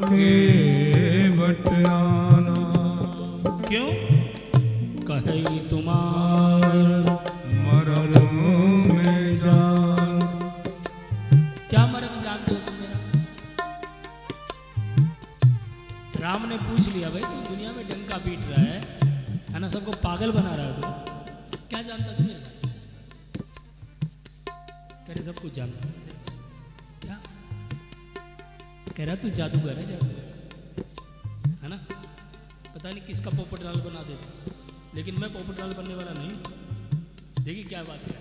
के बट आना। क्यों कहे तुम्हार मरलों में जान। क्या मर्म जानते हो तुम मेरा? राम ने पूछ लिया, भाई तू दुनिया में डंका पीट रहा है ना, सबको पागल बना रहा है तू, क्या जानता तू मेरे? कह रहे सब कुछ जानता हूं। क्या कह रहा? तू जादूगर है, जादूगर है ना? पता नहीं किसका पोपट लाल बना देता, लेकिन मैं पोपट लाल बनने वाला नहीं। देखिए क्या बात है,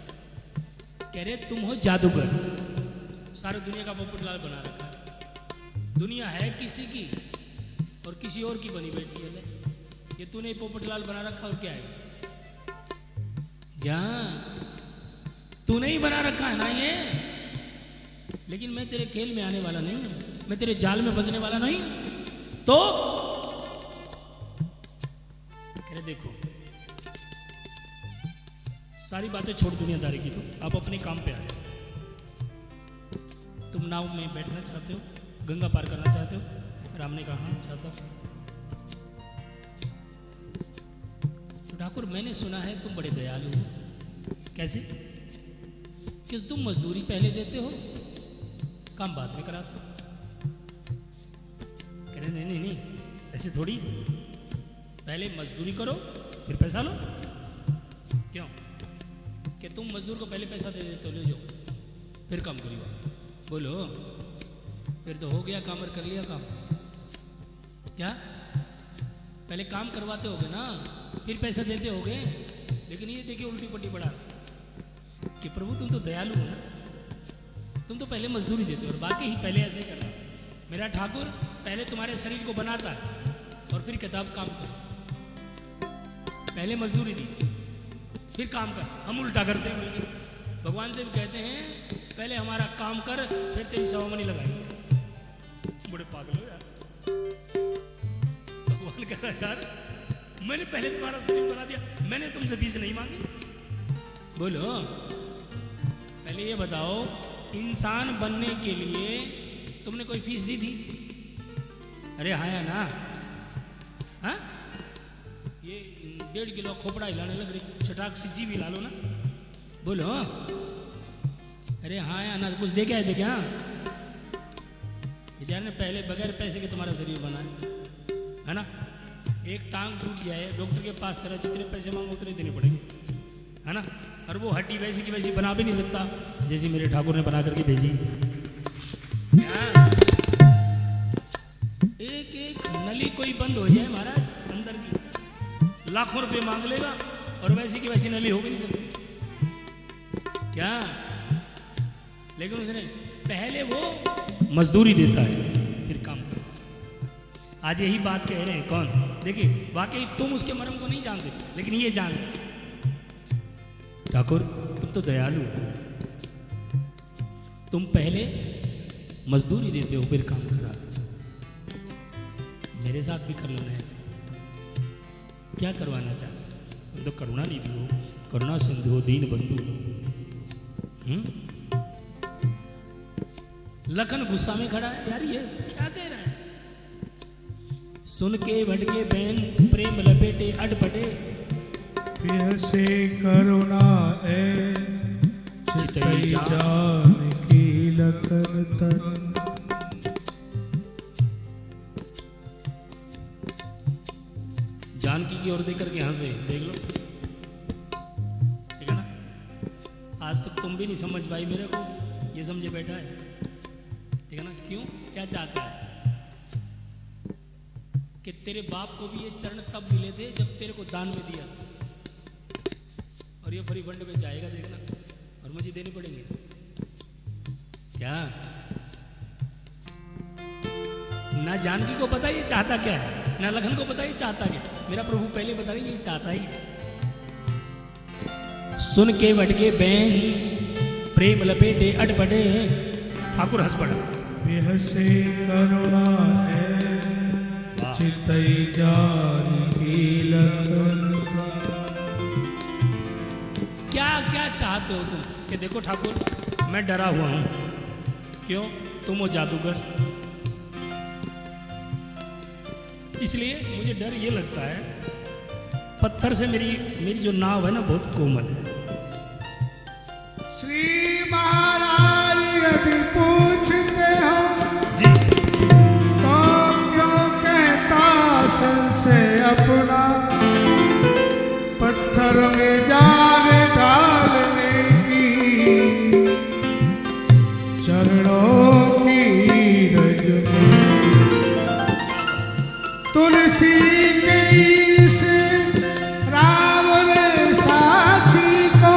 कह रहे तुम हो जादूगर, सारी दुनिया का पोपट लाल बना रखा है। दुनिया है किसी की और किसी और की बनी बैठी है। ये तूने पोपट लाल बना रखा और क्या है? क्या तूने ही बना रखा है ना ये? लेकिन मैं तेरे खेल में आने वाला नहीं, मैं तेरे जाल में फंसने वाला नहीं। तो कह रहे देखो सारी बातें छोड़ दुनियादारी की, तो आप अपने काम पे आ जाओ। तुम नाव में बैठना चाहते हो, गंगा पार करना चाहते हो? राम ने कहा हाँ चाहता हूं। तो ठाकुर मैंने सुना है तुम बड़े दयालु हो। कैसे? कि तुम मजदूरी पहले देते हो, काम बाद में कराते हो। कह रहे नहीं नहीं नहीं, ऐसे थोड़ी, पहले मजदूरी करो फिर पैसा लो। क्यों? कि तुम मजदूर को पहले पैसा दे देते हो, ले जाओ फिर काम करिए। बोलो फिर तो हो गया काम और कर लिया काम। क्या पहले काम करवाते होगे ना, फिर पैसा देते होगे? लेकिन ये देखिए उल्टी पट्टी बढ़ा कि प्रभु तुम तो दयालु हो ना, तुम तो पहले मजदूरी देते हो और बाकी ही पहले ऐसे ही करना। मेरा ठाकुर पहले तुम्हारे शरीर को बनाता है और फिर किताब काम कर। पहले मजदूरी दी फिर काम कर। हम उल्टा करते हैं, बल्कि भगवान से भी कहते हैं पहले हमारा काम कर फिर तेरी सवामनी लगाएंगे। बड़े पागल हो यार। भगवान कह रहा है यार मैंने पहले तुम्हारा शरीर बना दिया, मैंने तुमसे फीस नहीं मांगी। बोलो पहले ये बताओ, इंसान बनने के लिए तुमने कोई फीस दी थी? अरे हाँ या ना? हाँ ये 1.5 किलो खोपड़ा हिलाने लग रही, चटाक सी जीभ हिला लो ना। बोलो अरे हाँ या ना? कुछ दे के आए थे क्या? बेचारे ने पहले बगैर पैसे के तुम्हारा शरीर बनाया है ना। एक टांग टूट जाए डॉक्टर के पास सर जितने पैसे मांगो उतने देने पड़ेंगे है ना। और वो हड्डी वैसी की वैसी बना भी नहीं सकता जैसी मेरे ठाकुर ने बना करके भेजी। एक एक नली कोई बंद हो जाए महाराज अंदर की, लाखों रुपए मांग लेगा और वैसी की वैसी नली हो भी नहीं सकती क्या। लेकिन उसने पहले वो मजदूरी देता है फिर काम करो। आज यही बात कह रहे हैं कौन? देखिए वाकई तुम उसके मर्म को नहीं जानते, लेकिन ये जान ठाकुर तुम तो दयालु हो। तुम पहले मजदूरी देते हो फिर काम कराते हो। मेरे साथ भी कर लो ना ऐसे। क्या करवाना चाहते? तुम तो करुणा निधि हो, करुणा सिंधु हो, दीन बंधु हो। लखन गुस्सा में खड़ा है यार, ये क्या कह रहा है? सुन के भटके बैन प्रेम लपेटे अटपटे, फिर से करुणा है चितई जान की लखन तन। जानकी की ओर देख करके यहां से देख लो, ठीक है ना। आज तक तुम भी नहीं समझ पाई मेरे को, ये समझे बैठा है, ठीक है ना। क्यों? क्या चाहता है कि तेरे बाप को भी ये चरण तब मिले थे जब तेरे को दान में दिया, और ये फ्री फंड में जाएगा देखना, और मुझे देने पड़ेंगे क्या। ना जानकी को पता ये चाहता क्या है, ना लखन को पता ये चाहता क्या। मेरा प्रभु पहले बता रहे ये चाहता ही। सुन के भटके बैन प्रेम लपेटे अटपटे, ठाकुर हंस पड़ा। फिर से करुणा है चितई जान की लखन। क्या क्या चाहते हो तुम? कि देखो ठाकुर मैं डरा हुआ हूं। क्यों? तुम हो जादूगर, इसलिए मुझे डर ये लगता है, पत्थर से मेरी जो नाव है ना बहुत कोमल है। श्री महाराज यदि पूछते हो जी तो क्यों कहता संशय अपना, पत्थर में जान डालने की चरणों की रज में। तुलसी के से राम ने साची को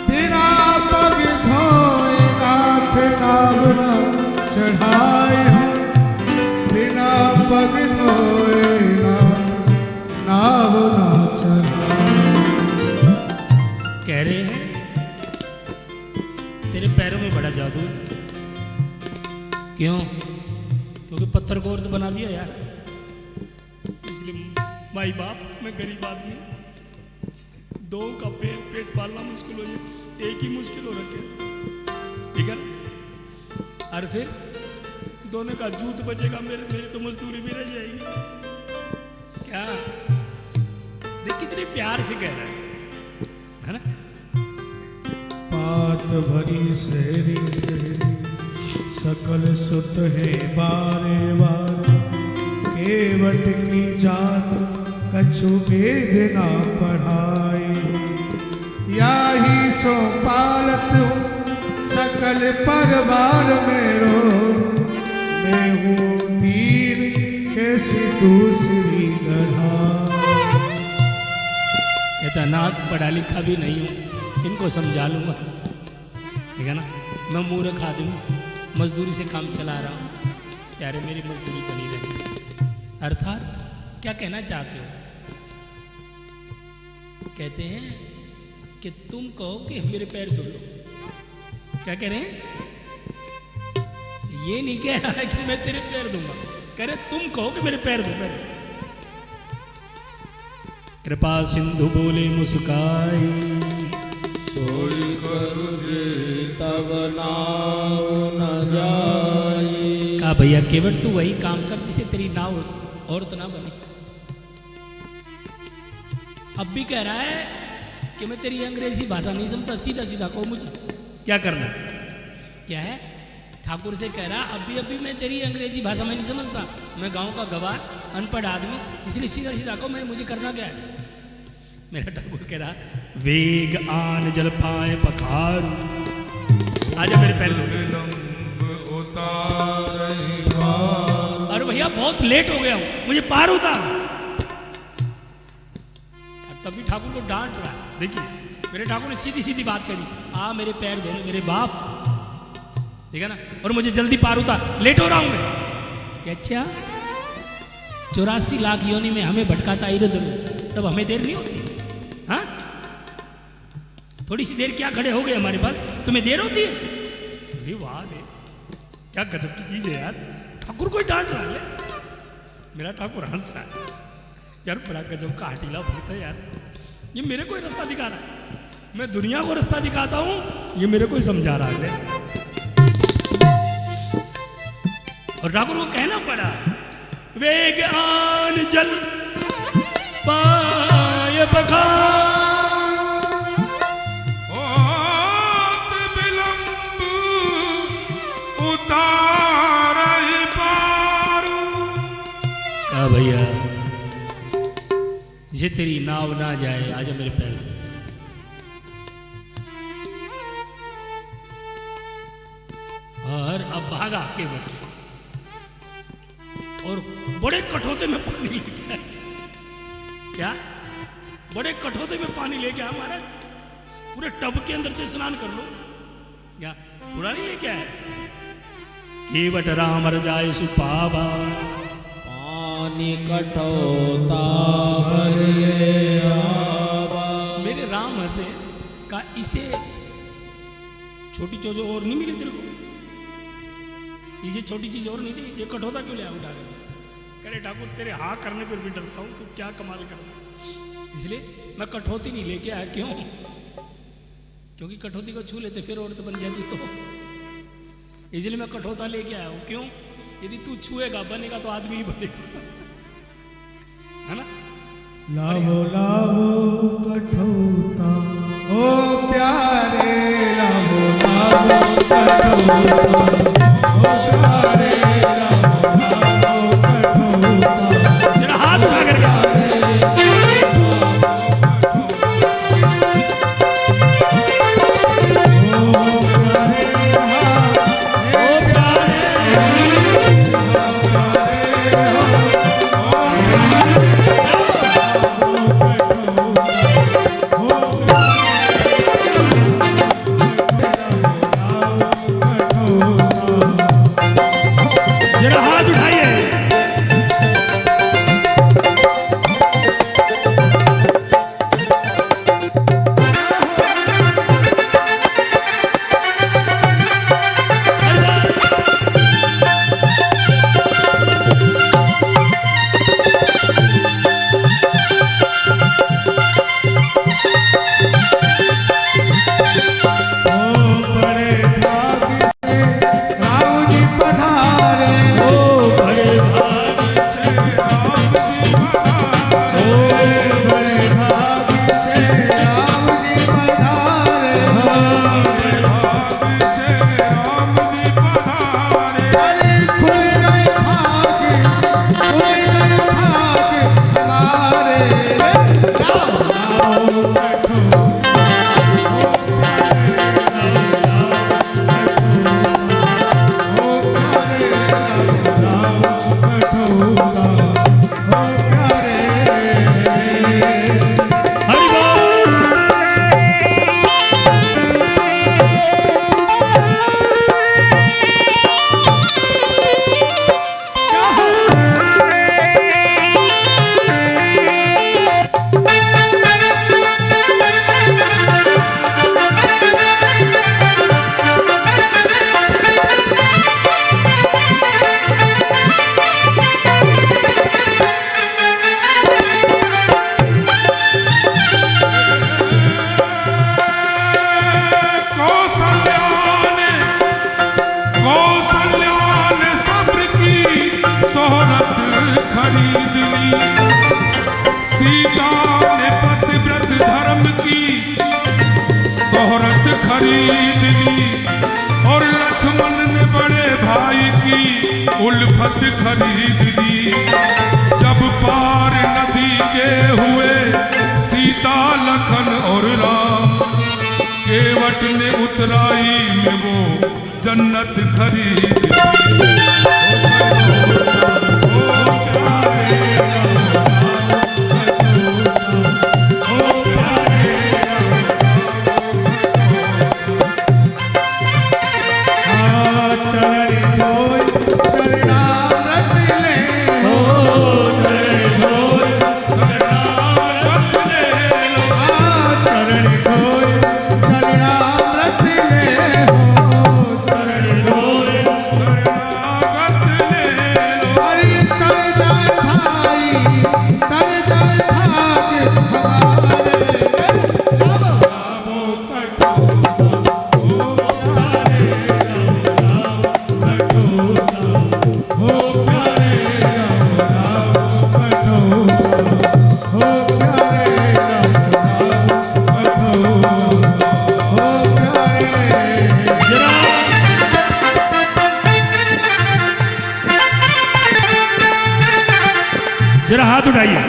बिना पग धोए नाथ नाव न चढ़ाए, बिना पग धोए नाव न चढ़ाए। कह रहे हैं तेरे पैरों में बड़ा जादू है। क्यों? क्योंकि पत्थर को औरत बना दिया यार। इसलिए माई बाप, मैं गरीब आदमी, दो का पेट पालना मुश्किल हो जाए, एक ही मुश्किल हो रखे, ठीक है ना। और फिर दोनों का जूत बचेगा, मेरी तो मजदूरी भी रह जाएगी। क्या देख कितने प्यार से कह रहा है ना। पात भरी सहरी सहरी सकल सुत है बारे बार, केवट की जात कछु भेद ना पढ़ाई। या ही सो पालत हूँ सकल परिवार मेरो, मैं हूँ तीर कैसी दूसरी गढ़ा। कहता नाथ पढ़ा लिखा भी नहीं हूँ, इनको समझा लूँगा, ठीक है ना। मैं मूर्ख आदमी, मजदूरी से काम चला रहा हूँ, यार मेरी मजदूरी बनी रही। अर्थात क्या कहना चाहते हो? कहते हैं कि तुम कहो कि मेरे पैर धो लो। क्या कह रहे हैं? ये नहीं कह रहा है कि मैं तेरे पैर दूंगा, कह रहे तुम कहो कि मेरे पैर दो। कृपा सिंधु बोले मुस्काई, कोई करू जे तब नाव न जाई। कहा भैया केवट तू वही काम कर जिसे तेरी नाव औरत ना बने। अब भी कह रहा है कि मैं तेरी अंग्रेजी भाषा नहीं समझता, सीधा सीधा कहो मुझे क्या करना। क्या है? ठाकुर से कह रहा अभी मैं तेरी अंग्रेजी भाषा में नहीं समझता, मैं गांव का गवार अनपढ़ आदमी, इसलिए सीधा सीधा कहो मैं मुझे करना क्या है। मेरा ठाकुर कह रहा वेग आन जल पाए पखारू, आजा मेरे पैर दो। अरे भैया बहुत लेट हो गया हूं, मुझे पार उतार। और तभी ठाकुर को डांट रहा है। देखिए मेरे ठाकुर ने सीधी सीधी बात करी, आ मेरे पैर धो मेरे बाप, ठीक है ना, और मुझे जल्दी पार उतार, लेट हो रहा हूं मैं। क्या अच्छा 84 लाख योनि में हमें भटकाता इधर तब हमें देर नहीं होती? हाँ थोड़ी सी देर क्या खड़े हो गए हमारे पास, तुम्हें देर होती है? अरे वाह रे, क्या गजब की चीज है यार। ठाकुर कोई डांट रहा है, मेरा ठाकुर हंस रहा है यार, बड़ा गजब का हटीला भक्त है यार। ये मेरे को रास्ता दिखा रहा है, मैं दुनिया को रास्ता दिखाता हूं, ये मेरे को समझा रहा है। और ठाकुर को कहना पड़ा वेग आन जल पाय बखा, विलंब उतार पारू। कहा भैया जे तेरी नाव ना जाए आजा मेरे पैर। और अब भागा केवट और बड़े कठोते में पानी लेके आया। क्या बड़े कठोते में पानी लेके आया महाराज, पूरे टब के अंदर से स्नान कर लो। क्या थोड़ा नहीं लेके आया? केवट राम जाए सुपावा, पानी कठोता भरे आवा। मेरे राम हंसे का इसे छोटी चीज और नहीं मिली तेरे को? इसे छोटी चीज और नहीं दी, ये कठोता क्यों ले उठा रहे? करे ठाकुर तेरे हाँ करने पर भी डरता हूँ, तू क्या कमाल कर रहा है, इसलिए मैं कठौती नहीं लेके आया। क्यों? क्योंकि कठौती को छू लेते फिर औरत बन जाती, तो इसलिए मैं कठौता लेके आया हूँ। क्यों? यदि तू छुएगा बनेगा तो आदमी ही बनेगा, है ना। लावो लावो कठोता ओ प्यारे, लावो लावो कठोता ओ प्यारे, लावो लावो कठोता। जरा हाथ उठा करके खरीद ली और लक्ष्मण ने बड़े भाई की उल्फत खरीद ली। जब पार नदी के हुए सीता लखन और राम, केवट ने उतराई में वो जन्नत खरीद ली। जरा हाथ उठाइए।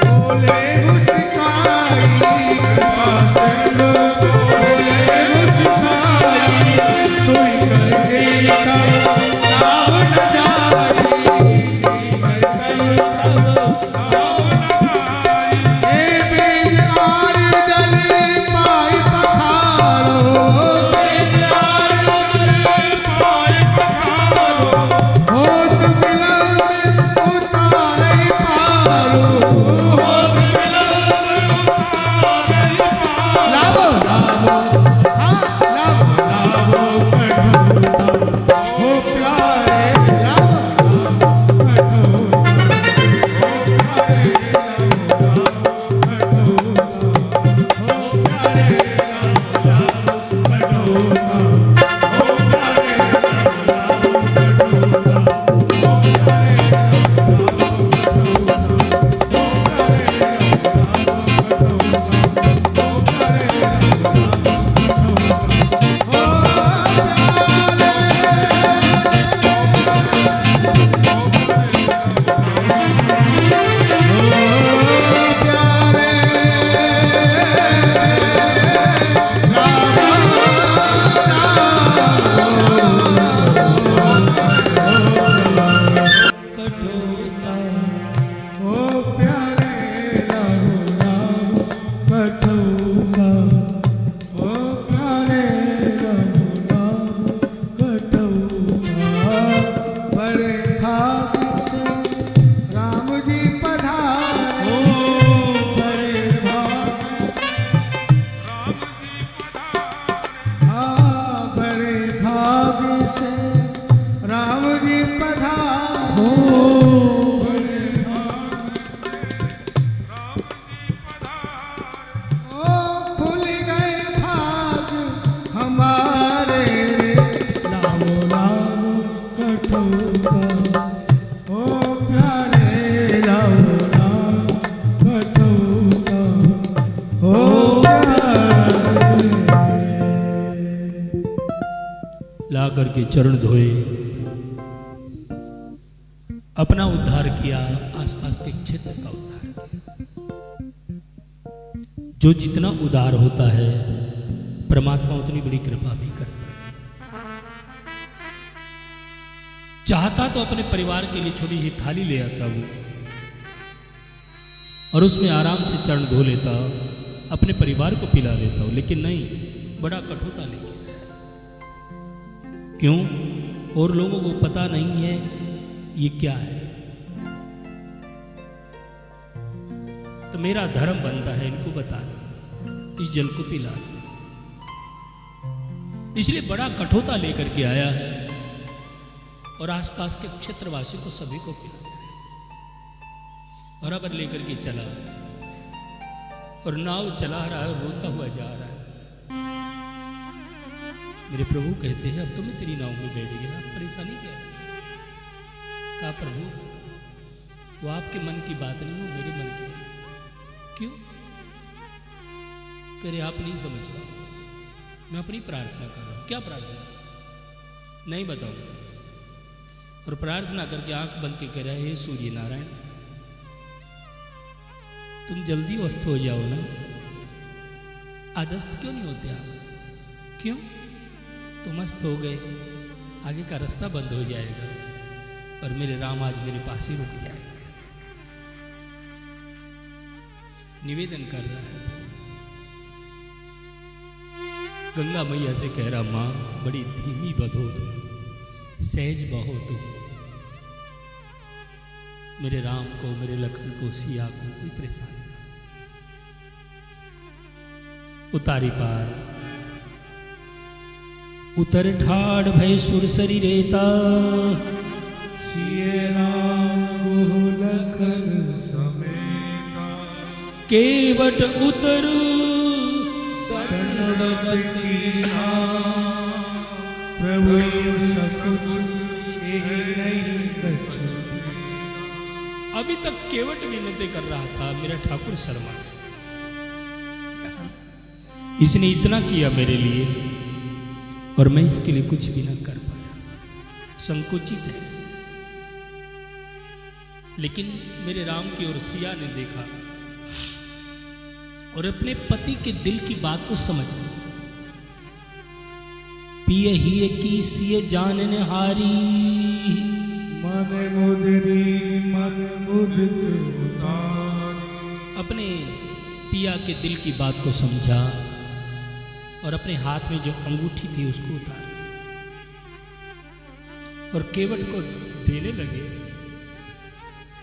बोले मुस्काई आकर के चरण धोए, अपना उद्धार किया, आसपास के क्षेत्र का उद्धार किया। जो जितना उदार होता है परमात्मा उतनी बड़ी कृपा भी करता है। चाहता तो अपने परिवार के लिए छोटी सी थाली ले आता वो और उसमें आराम से चरण धो लेता, अपने परिवार को पिला लेता हूं, लेकिन नहीं, बड़ा कठोरता लेके आया। क्यों? और लोगों को पता नहीं है ये क्या है, तो मेरा धर्म बनता है इनको बताना, इस जल को पिलाना। इसलिए बड़ा कठोरता लेकर के आया है और आसपास के क्षेत्रवासी को सभी को पिलाया और अब लेकर के चला और नाव चला रहा है, रोता हुआ जा रहा है। मेरे प्रभु कहते हैं अब तो मैं तेरी नाव में बैठ गया, परेशानी क्या है? कहा प्रभु वो आपके मन की बात नहीं, वो मेरे मन की बात है। क्यों? कह रहे आप नहीं समझ पाओ, मैं अपनी प्रार्थना कर रहा हूं। क्या प्रार्थना? नहीं बताऊं। और प्रार्थना करके आंख बंद के कह रहा है, हे सूर्य नारायण तुम जल्दी अस्त हो जाओ ना, आज अस्त क्यों नहीं होते आप? क्यों? तुम अस्त हो गए, आगे का रास्ता बंद हो जाएगा और मेरे राम आज मेरे पास ही रुक जाएगा। निवेदन कर रहा है, गंगा मैया से कह रहा, मां बड़ी धीमी बधो तुम, सहज बहो तुम, मेरे राम को, मेरे लखन को, सिया को कोई परेशानी नहीं। उतारी पार उतर ठाड़ भय सुरसरी रेता, सिए राम गुह लखन समेता, केवट उतर दंडवत कीना, प्रभु सकुच एहि नहीं कछु। अभी तक केवट विनती कर रहा था मेरा ठाकुर शर्मा, इसने इतना किया मेरे लिए और मैं इसके लिए कुछ भी ना कर पाया, संकुचित है। लेकिन मेरे राम की ओर सिया ने देखा और अपने पति के दिल की बात को समझा। पिय ही की सिय जानने हारी, मन मुदरी मन मुदित उतारी। अपने पिया के दिल की बात को समझा और अपने हाथ में जो अंगूठी थी उसको उतार और केवट को देने लगे।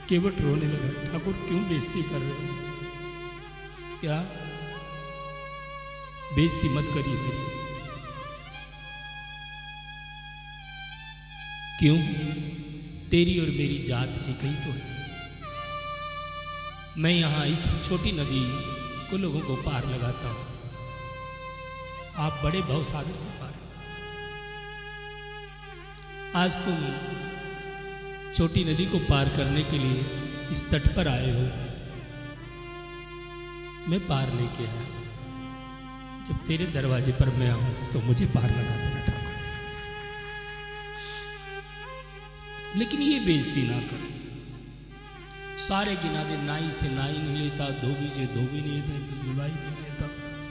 केवट रोने लगा, ठाकुर क्यों बेइज्जती कर रहे हो? क्या बेइज्जती मत करिए मेरी। क्यों? तेरी और मेरी जात एक ही तो है। मैं यहां इस छोटी नदी को लोगों को पार लगाता हूं, आप बड़े भवसागर से पार। आज तुम छोटी नदी को पार करने के लिए इस तट पर आए हो, मैं पार लेके आया। जब तेरे दरवाजे पर मैं आऊं तो मुझे पार लगा देना ठाकुर, लेकिन ये बेइज्जती ना करो। सारे गिना दे, नाई से नाई नहीं लेता, धोबी से धोबी नहीं लेता, धुलाई नहीं लेता,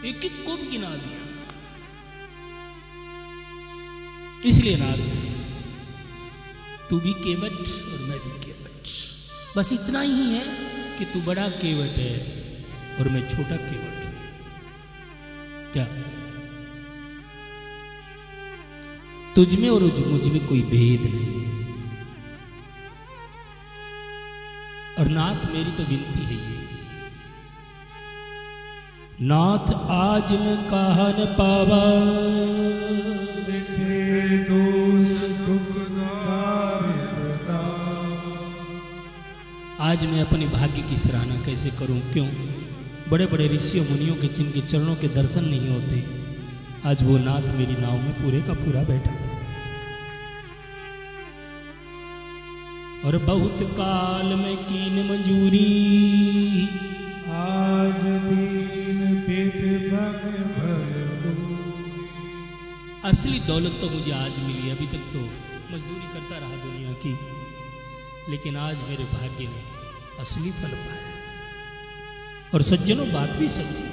एक एक को भी गिना दिया। इसलिए नाथ तू भी केवट और मैं भी केवट, बस इतना ही है कि तू बड़ा केवट है और मैं छोटा केवट हूं। क्या तुझ में और मुझ में कोई भेद नहीं। और नाथ मेरी तो विनती है ये, नाथ आज मैं कहा न पावा, आज मैं अपने भाग्य की सराहना कैसे करूं? क्यों? बड़े बड़े ऋषियों मुनियों के जिनके चरणों के दर्शन नहीं होते, आज वो नाथ मेरी नाव में पूरे का पूरा बैठा था। और बहुत काल में कीन मंजूरी, आज दीन पित बन भर। असली दौलत तो मुझे आज मिली, अभी तक तो मजदूरी करता रहा दुनिया की, लेकिन आज मेरे भाग्य ने असली फल पाया। और सज्जनों, बात भी सच्ची,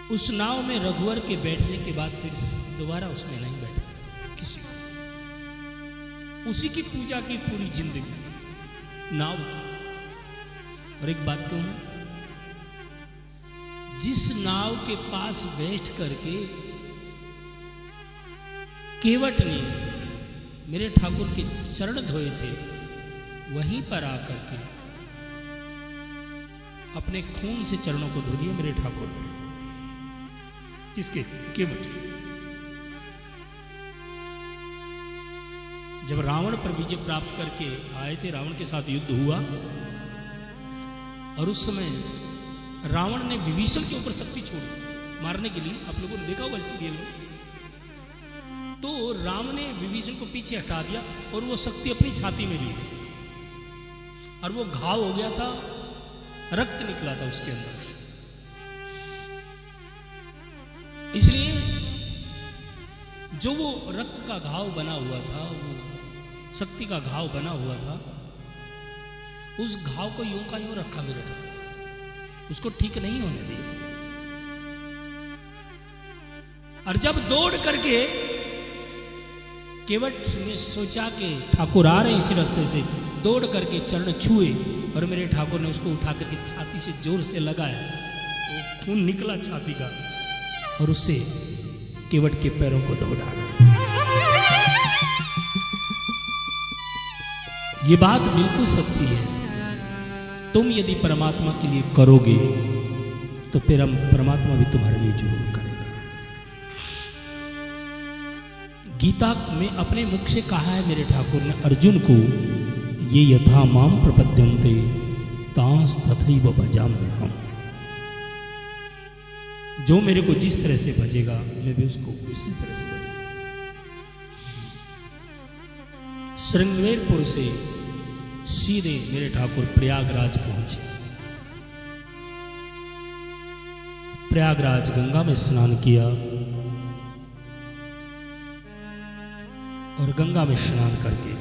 उस नाव में रघुवर के बैठने के बाद फिर दोबारा उसमें नहीं बैठा किसी को। उसी की पूजा की पूरी जिंदगी नाव की। और एक बात कहूं, जिस नाव के पास बैठ करके केवट ने मेरे ठाकुर के चरण धोए थे, वहीं पर आकर के अपने खून से चरणों को धो दिए मेरे ठाकुर। किसके? केवट के। जब रावण पर विजय प्राप्त करके आए थे, रावण के साथ युद्ध हुआ, और उस समय रावण ने विभीषण के ऊपर शक्ति छोड़ी मारने के लिए। आप लोगों ने देखा होगा सीरियल में। तो राम ने विभीषण को पीछे हटा दिया और वो शक्ति अपनी छाती में ली थी, और वो घाव हो गया था, रक्त निकला था उसके अंदर। इसलिए जो वो रक्त का घाव बना हुआ था, वो शक्ति का घाव बना हुआ था, उस घाव को यूं का यूं रखा मेरे ठाकुर, उसको ठीक नहीं होने दिया। और जब दौड़ करके केवट ने सोचा कि ठाकुर आ रहे हैं इसी रास्ते से, दौड़ करके चरण छुए और मेरे ठाकुर ने उसको उठा करके छाती से जोर से लगाया, तो खून निकला छाती का, और उससे केवट के पैरों को दो डाला। ये बात बिल्कुल सच्ची है। तुम यदि परमात्मा के लिए करोगे तो फिर हम परमात्मा भी तुम्हारे लिए जरूर करेगा। गीता में अपने मुख से कहा है मेरे ठाकुर ने अर्जुन को, ये यथा माम प्रपद्यन्ते तांस तथैव भजाम्य हम। जो मेरे को जिस तरह से भजेगा, मैं भी उसको उसी तरह से भजूंगा। श्रृंगवेरपुर से सीधे मेरे ठाकुर प्रयागराज पहुंचे। प्रयागराज गंगा में स्नान किया, और गंगा में स्नान करके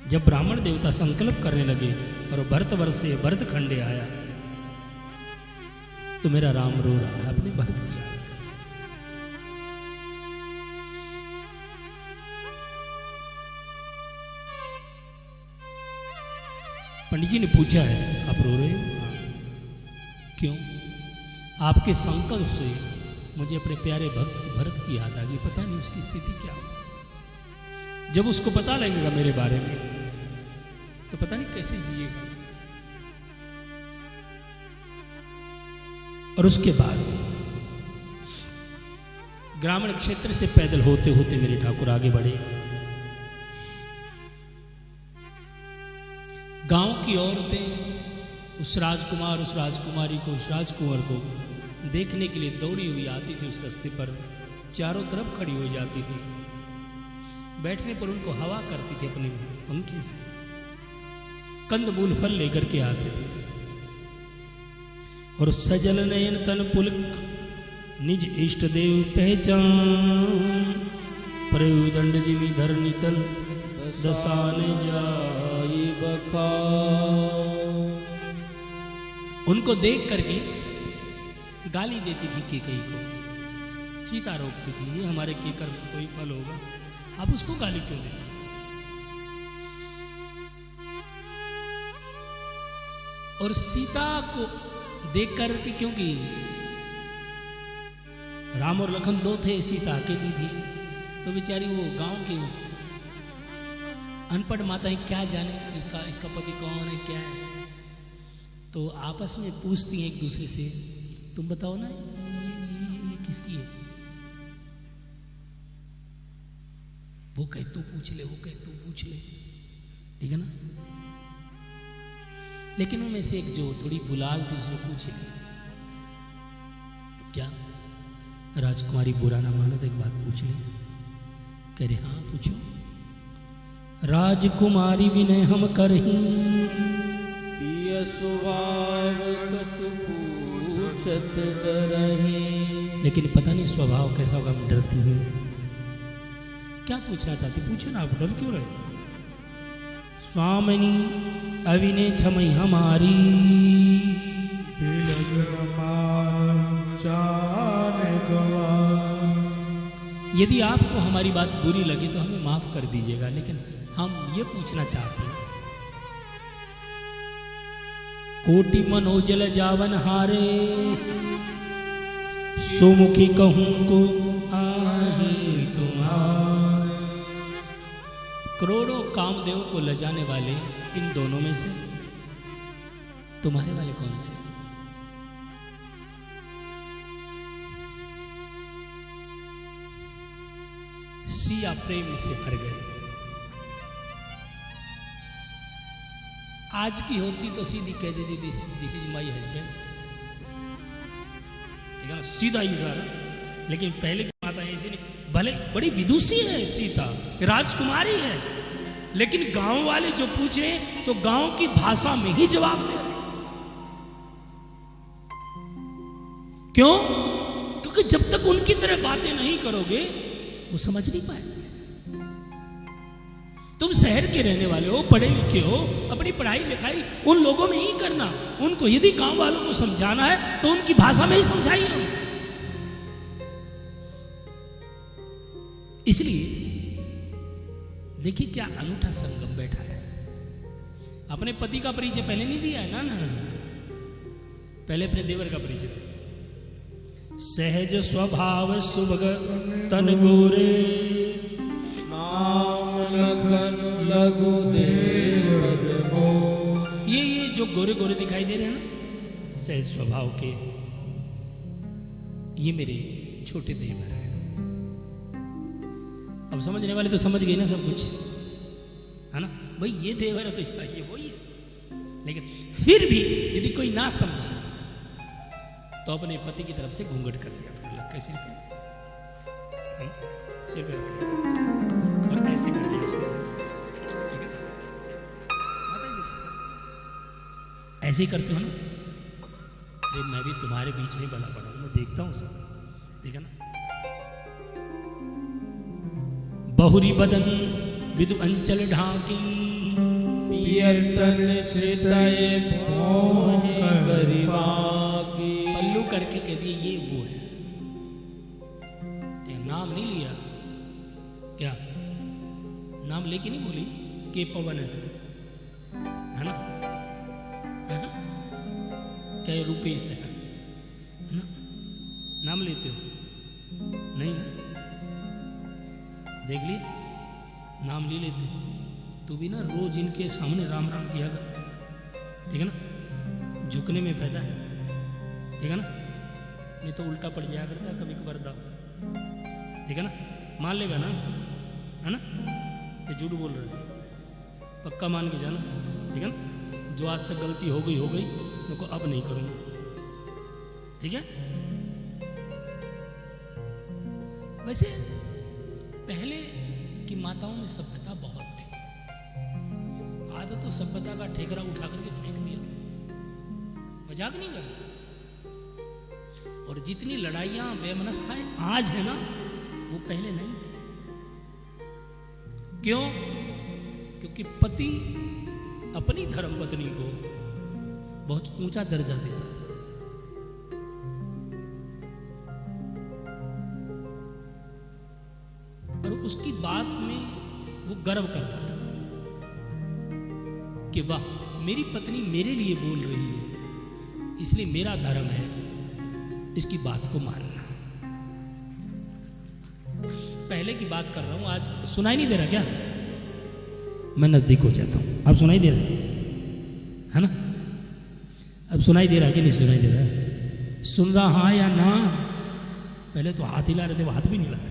जब ब्राह्मण देवता संकल्प करने लगे और भरतवर्ष से भरतखंडे आया, तो मेरा राम रो रहा है अपने भरत की याद करके। पंडित जी ने पूछा है, आप रो रहे हो? क्यों? आपके संकल्प से मुझे अपने प्यारे भक्त भरत की याद आ गई। पता नहीं उसकी स्थिति क्या हो। जब उसको पता लगेगा मेरे बारे में, तो पता नहीं कैसे जिएगा। और उसके बाद ग्रामीण क्षेत्र से पैदल होते होते मेरे ठाकुर आगे बढ़े। गांव की औरतें उस राजकुमार, उस राजकुमारी को, उस राजकुमार को देखने के लिए दौड़ी हुई आती थी। उस रास्ते पर चारों तरफ खड़ी हो जाती थी। बैठने पर उनको हवा करती थी अपने पंखे से। कंदमूल फल लेकर के आते थे। और सजल नयन तन पुलक निज इष्ट देव पहचान, प्रयुदंड जिमि धरनी तल दसाने जाई बखा। उनको देख करके गाली देती थी केकई को। सीता रोकती थी, ये हमारे केकर में कोई फल होगा, आप उसको गाली क्यों देते? और सीता को देख करके, क्योंकि राम और लखन दो थे, सीता अकेली थी, तो बेचारी वो गांव की अनपढ़ माताएं क्या जाने इसका पति कौन है, क्या है। तो आपस में पूछती हैं एक दूसरे से, तुम बताओ ना ये किसकी है। वो कहे तू पूछ ले, वो कहे तू पूछ ले, ठीक है ना। लेकिन उनमें से एक जो थोड़ी बुलाल थी, उसने पूछ ली, क्या राजकुमारी बुरा ना मानो तो एक बात पूछ ले। कह रहे हाँ पूछो। राजकुमारी विनय हम करही, पिय स्वभाव कछु पूछ पूछत डरहि। लेकिन पता नहीं स्वभाव कैसा होगा, हम डरती है। क्या पूछना चाहती, पूछो ना, आप डर क्यों रहे? स्वामिनी अविने क्षमई हमारी, यदि आपको हमारी बात बुरी लगी तो हमें माफ कर दीजिएगा, लेकिन हम ये पूछना चाहते हैं, कोटि मनोजल जावन हारे, सुमुखी कहूं को आही तुम्हारे। करोड़ों कामदेव को लजाने वाले इन दोनों में से तुम्हारे वाले कौन से? सिया प्रेम से भर गए। आज की होती तो सीधी कह देती दिस इज माई हस्बैंड, ठीक है ना, सीधा ही सारा। लेकिन पहले की माता ऐसी नहीं, भले बड़ी विदुषी है सीता, राजकुमारी है, लेकिन गांव वाले जो पूछे तो गांव की भाषा में ही जवाब दे रहे। क्यों? क्योंकि जब तक उनकी तरह बातें नहीं करोगे वो समझ नहीं पाएंगे। तुम शहर के रहने वाले हो, पढ़े लिखे हो, अपनी पढ़ाई लिखाई उन लोगों में ही करना। उनको यदि गांव वालों को समझाना है तो उनकी भाषा में ही समझाइए। इसलिए देखिए क्या अनूठा संगम बैठा है। अपने पति का परिचय पहले नहीं दिया है ना, पहले अपने देवर का परिचय दिया। सहज स्वभाव सुभग तन गोरे, नाम लखन लघु देव मोर। ये जो गोरे गोरे दिखाई दे रहे हैं ना, सहज स्वभाव के, ये मेरे छोटे देवर हैं। अब समझने वाले तो समझ गए ना सब कुछ, है ना भाई, ये देवर है तो इसका ये वही है। लेकिन फिर भी यदि कोई ना समझे तो अपने पति की तरफ से घूंघट कर लिया, फिर लग के सिर पे और ऐसे कर दिया उसको, ठीक है? ऐसे ही करते हो ना, अरे मैं भी तुम्हारे बीच में बना पड़ा हूं, मैं देखता हूं सब, ठीक है ना। बहुरी बदन विदु अंचल ढाकी, पियर तन श्रितये मोहि गरिमा की। पल्लू करके कह दिए ये वो है, नाम नहीं लिया, क्या नाम लेके नहीं बोली कि पवन है ना, है ना, क्या ये रुपेश है ना, नाम लेते हो नहीं ना, देख लिए नाम ले लेते। तू भी ना रोज इनके सामने राम राम किया कर, ठीक है ना, झुकने में फायदा है, ठीक है ना, नहीं तो उल्टा पड़ जाया करता कभी कभार दाव, ठीक है ना, मान लेगा ना, है ना, कि झूठ बोल रहे, पक्का मान के जाना, ठीक है ना। जो आज तक गलती हो गई मैं को अब नहीं करूँगा, ठीक है। वैसे पहले की माताओं में सभ्यता बहुत थी, आज तो सभ्यता का ठेकरा उठा करके फेंक दिया, मजाक नहीं कर। और जितनी लड़ाइयां बेमनस्थाएं आज है ना, वो पहले नहीं थी। क्यों? क्योंकि पति अपनी धर्मपत्नी को बहुत ऊंचा दर्जा देता था। और उसकी बात में वो गर्व करता था कि वाह, मेरी पत्नी मेरे लिए बोल रही है, इसलिए मेरा धर्म है इसकी बात को मानना। पहले की बात कर रहा हूं, आज सुनाई नहीं दे रहा क्या? मैं नजदीक हो जाता हूं, अब सुनाई दे रहा है ना? अब सुनाई दे रहा कि नहीं सुनाई दे रहा? सुन रहा हाँ या ना? पहले तो हाथ हिला रहे थे, वो हाथ भी नहीं हिला रहे।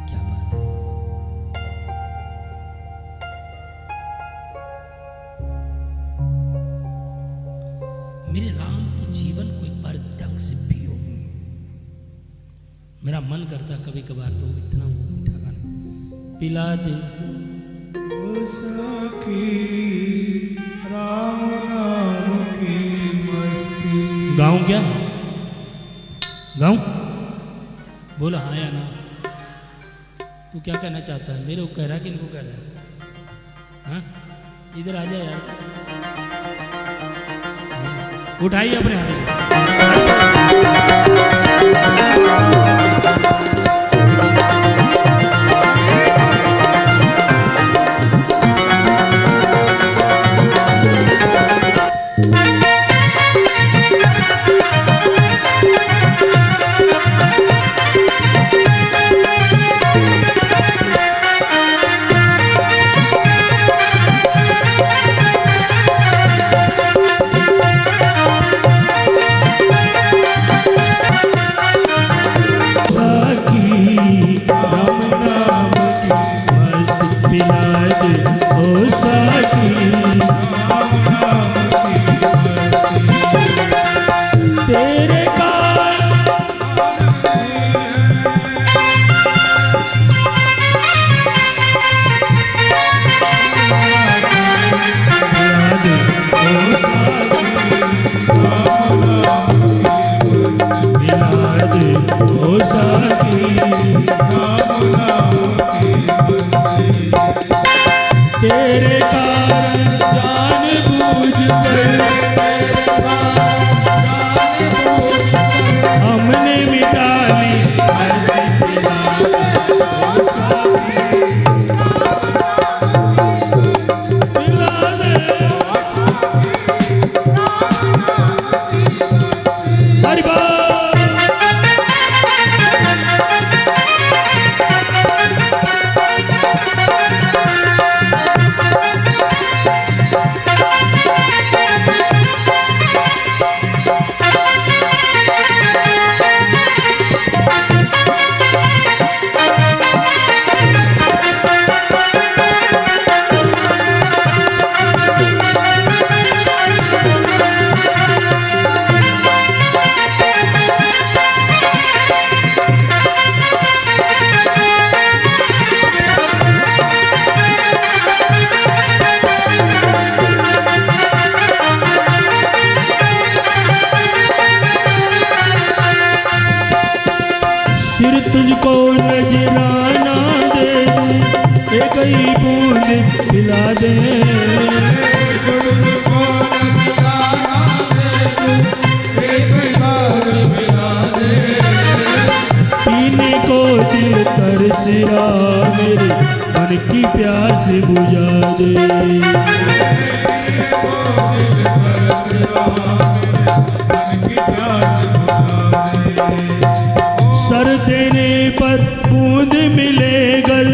क्या बात है? मेरे राम के जीवन को एक बार ढंग से पियो। मेरा मन करता कभी कभार तो इतना वो मीठा गाना पिला दे सखी राम नाम की मस्ती। गाऊं क्या? गाऊं? बोला हाँ या ना। तू क्या कहना चाहता है? मेरे को कह रहा है कि इनको कह रहा है? हाँ, इधर आ जा यार, उठाइए अपने हाथ में। तेरे कारण जान बूझ कर हमने मिटा ली सिर तुझको नजराना दे दूं, एक ही बूंद पिला दे। तुझको नजराना दे दूं, एक बार पिला दे। पीने को दिल तरस रहा मेरे मन की प्यास बुझा दे। सर देने पर बूंद मिले गल,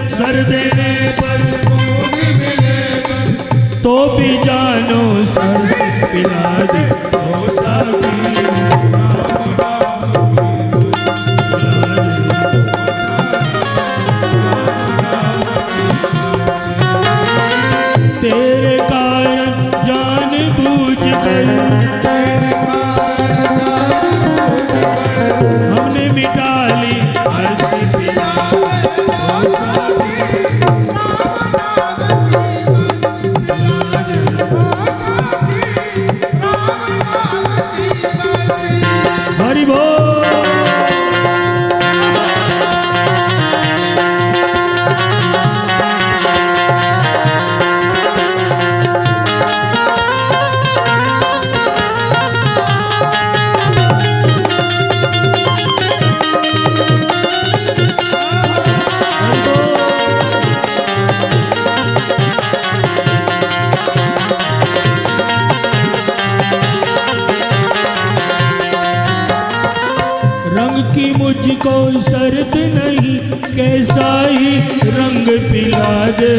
सर देने पर बूंद मिले गल, तो भी जानो सर से पिला दे ओ साथी। तेरे कारण जान बूझ कर हमने मिटा ली हस्ती पिला ओ साथी। हरि बोल। रंग की मुझको शर्त नहीं, कैसा ही रंग पिला दे।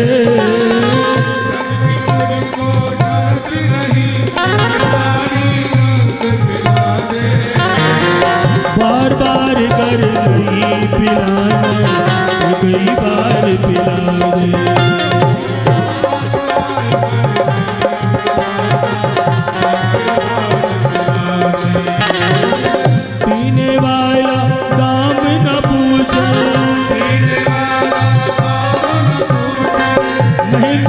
मुझको शर्त नहीं, कैसा ही रंग पिला दे। बार बार कर नहीं पिलाना, कई बार पिला दे। पीने वाला दाम न पूछे, महंगी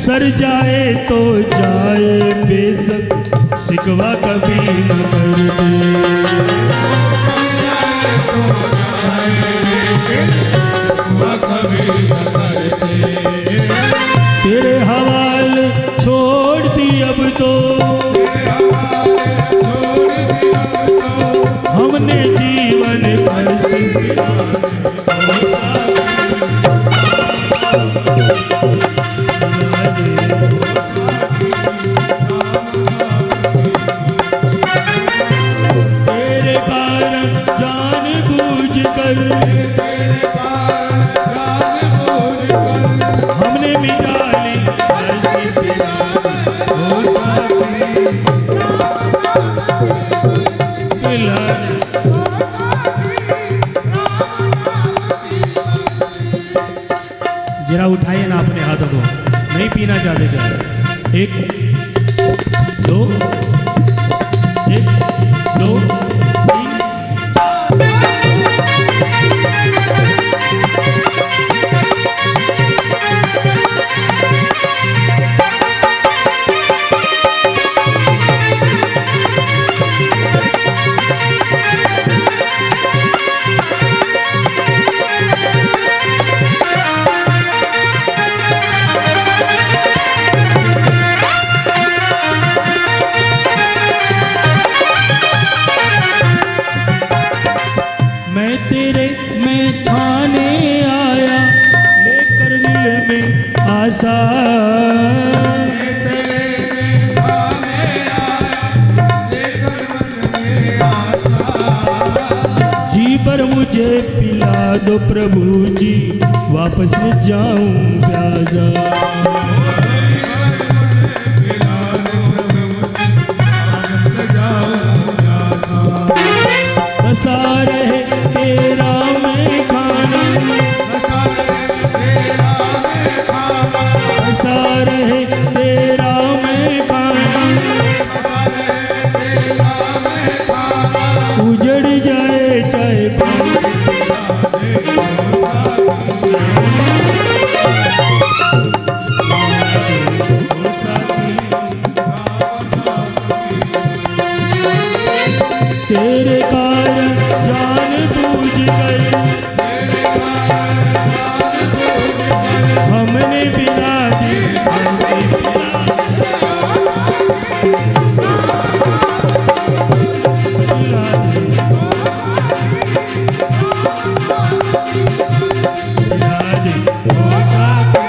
सर जाए तो जाए बेशक सिकवा कभी न कर दे। तेरे हवाले छोड़ दी अब तो हमने जीवन कष्ट पिला तेरे कारण जान बूझ कर हमने मिटा ली कष्ट पिला ओ साथी पिला जरा उठाइए ना अपने हाथों को, नहीं पीना चाहते क्या? एक दो, एक दो तीन मैं खाने आया लेकर दिल में आशा। जी पर मुझे पिला दो प्रभु जी, वापस न जाऊं प्यासा। बसा रहे तेरा मैं खाना, बसा रहे तेरा मैं खाना, उजड़ जाए चाहे तेरे कारण जान बूझ कर हमने पिला दी पिला दी पिला दी ओ साथी।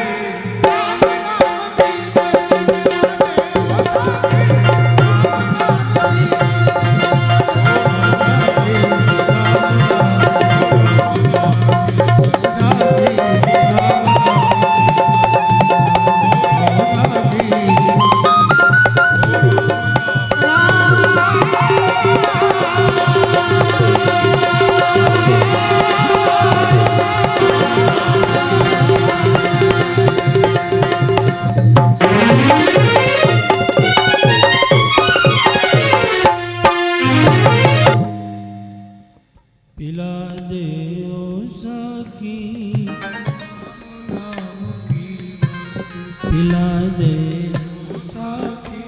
पिला दे ओ साकी पिला दे ओ साकी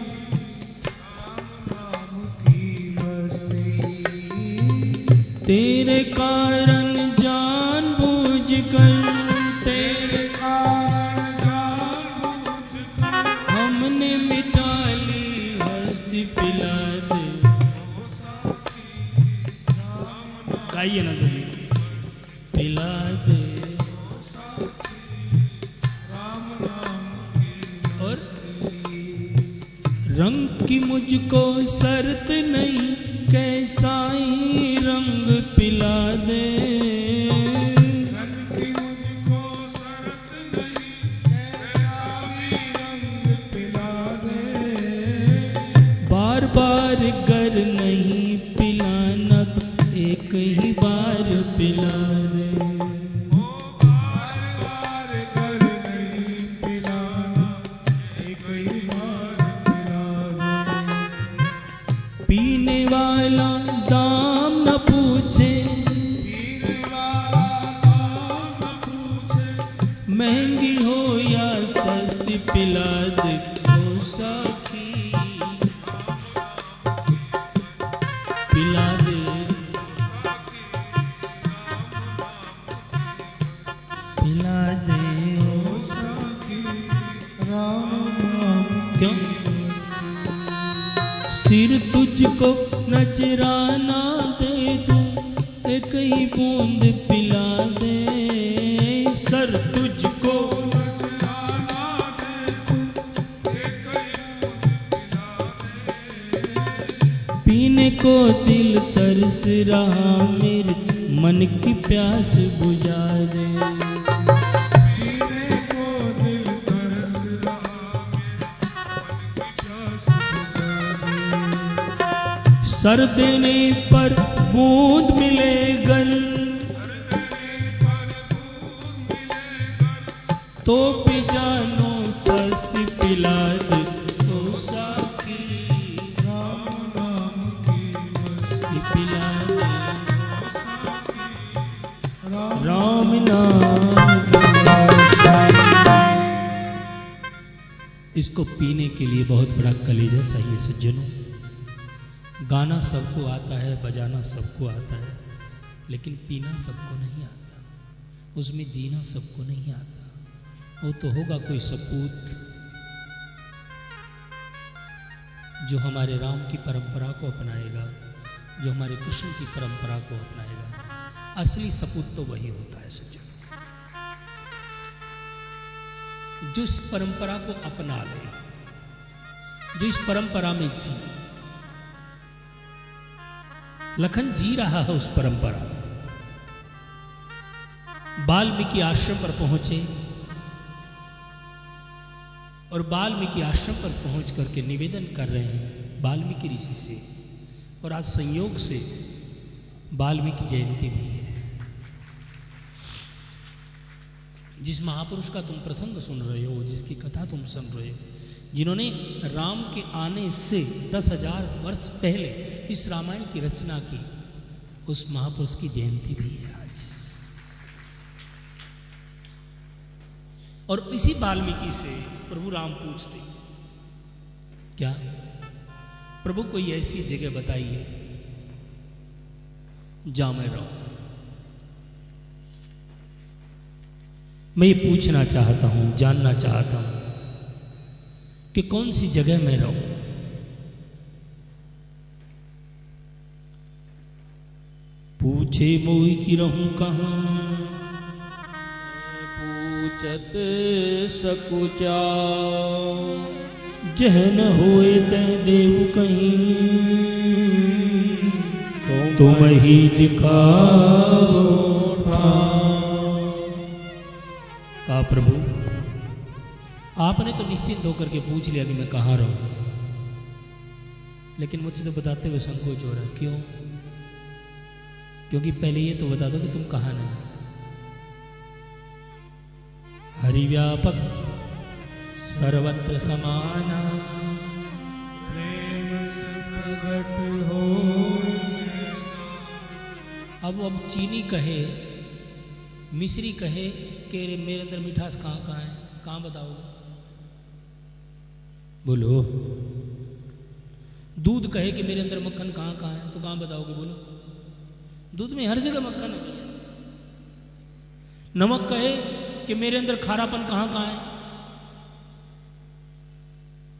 तेरे कारण जान बूझ कर, तेरे कारण जान बूझ कर हमने मिटा ली हस्ती। पिला दे गाइए ना सभी, पिला दे और रंग की मुझको शर्त नहीं, कैसा ही रंग पिला दे। रंग की मुझको शर्त नहीं, कैसा ही रंग पिला दे। बार बार गर नहीं पिलाना तो एक ही बार पिला दे। बार बार कर नहीं पिलाना, एक ही बार पिला दे। पीने वाला दाम न पूछे, पीने महंगी हो या सस्ती पिला दे ओ सखी, पिला दे, पिला दे ओ सखी राम नाम क्यों? सिर तुझको नजराना दे दूं, एक ही बूंद पिला दे, सर तुझको नजराना दे तू, एक ही बूंद पिला दे। पीने को दिल तरस रहा, मेरे मन की प्यास बुझा दे, पीने को दिल तरस रहा, मेरे मन की प्यास बुझा दे। सर देने पर बूंद मिले गर, तो भी जानो सस्ती पिला दे तो सखी, राम नाम की सस्ती पिला दे, राम राम नाम की। इसको पीने के लिए बहुत बड़ा कलेजा चाहिए सज्जनों। गाना सबको आता है, बजाना सबको आता है, लेकिन पीना सबको नहीं आता, उसमें जीना सबको नहीं आता। वो तो होगा कोई सपूत जो हमारे राम की परंपरा को अपनाएगा, जो हमारे कृष्ण की परंपरा को अपनाएगा। असली सपूत तो वही होता है सज्जन, जो इस परंपरा को अपना ले, जो इस परंपरा में जी। लखन जी रहा है उस परंपरा में। वाल्मीकि आश्रम पर पहुंचे और वाल्मीकि आश्रम पर पहुंच करके निवेदन कर रहे हैं वाल्मीकि ऋषि से। और आज संयोग से वाल्मीकि जयंती भी है। जिस महापुरुष का तुम प्रसंग सुन रहे हो, जिसकी कथा तुम सुन रहे हो, जिन्होंने राम के आने से 10,000 वर्ष पहले इस रामायण की रचना की, उस महापुरुष की जयंती भी है आज। और इसी वाल्मीकि से प्रभु राम पूछते, क्या प्रभु कोई ऐसी जगह बताइए जहां मैं रहूं। मैं ये पूछना चाहता हूं, जानना चाहता हूं कि कौन सी जगह में रहूं। पूछे मोई की रहूं कहां, पूछत सकुचा, जहन होए तै देव कहीं, तुम ही दिखाओ ठाव। कहा प्रभु आपने तो निश्चिंत होकर के पूछ लिया कि मैं कहाँ रहूं, लेकिन मुझे तो बताते हुए संकोच हो रहा है। क्यों? क्योंकि पहले ये तो बता दो कि तुम कहाँ नहीं। हरि व्यापक सर्वत्र समाना, प्रेम से प्रगट हो। अब चीनी कहे, मिश्री कहे कि मेरे अंदर मिठास कहाँ कहाँ है, कहाँ बताओगे? बोलो। दूध कहे कि मेरे अंदर मक्खन कहाँ कहाँ है, तो कहाँ बताओगे? बोलो। दूध में हर जगह मक्खन है। नमक कहे कि मेरे अंदर खारापन कहाँ कहाँ है।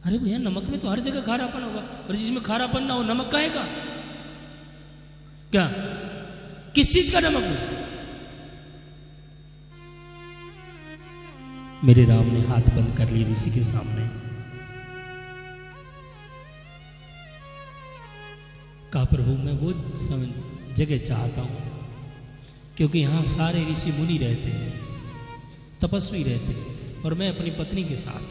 अरे भैया नमक में तो हर जगह खारापन होगा, और जिसमें खारापन ना हो नमक काहे का? क्या किस चीज का नमक हो? मेरे राम ने हाथ बंद कर लिए ऋषि के सामने। कहा प्रभु मैं वो जगह चाहता हूं, क्योंकि यहां सारे ऋषि मुनि रहते हैं, तपस्वी रहते हैं, और मैं अपनी पत्नी के साथ,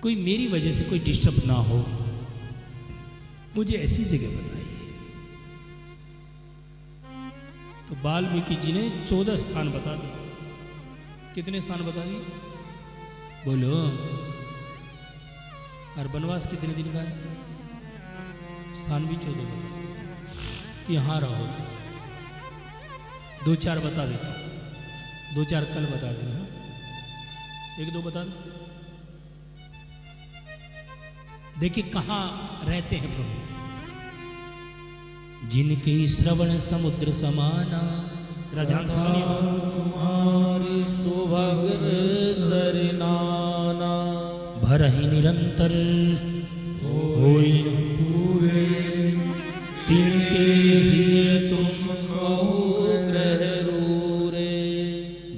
कोई मेरी वजह से कोई डिस्टर्ब ना हो, मुझे ऐसी जगह बताइए। तो वाल्मीकि जी ने 14 स्थान बता दिए। कितने स्थान बता दिए? बोलो। और वनवास कितने दिन का है? स्थान भी 14 बता कि यहां रहो। तो 2-4 बता देता हूं दो चार कल बता देना, एक दो बता दो। देखिए कहाँ रहते हैं प्रभु। जिनके श्रवण समुद्र समाना, ध्यान से सुनिए, तुम्हारी सुभग सरनाना, भरहि निरंतर होई पूरे तिनके ही तुम कहो ग्रह रूरे।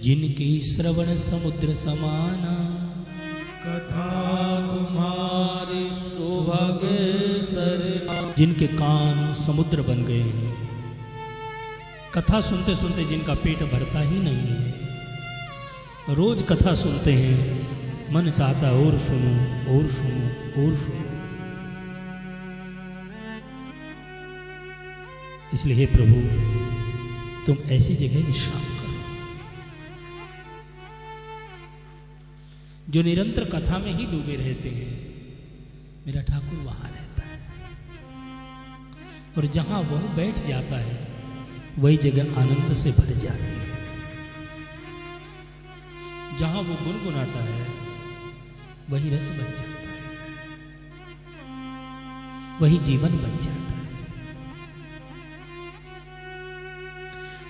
जिनके श्रवण समुद्र समाना, कथा तुम्हारी सुभग सरनाना, जिनके कान समुद्र बन गए हैं, कथा सुनते सुनते जिनका पेट भरता ही नहीं है, रोज कथा सुनते हैं, मन चाहता है और सुनूं और सुनूं और सुनूं। इसलिए हे प्रभु तुम ऐसी जगह विश्राम करो। जो निरंतर कथा में ही डूबे रहते हैं, मेरा ठाकुर वहां रहता है, और जहां वह बैठ जाता है वही जगह आनंद से भर जाती है। जहां वो गुनगुनाता है वही रस बन जाता है, वही जीवन बन जाता है।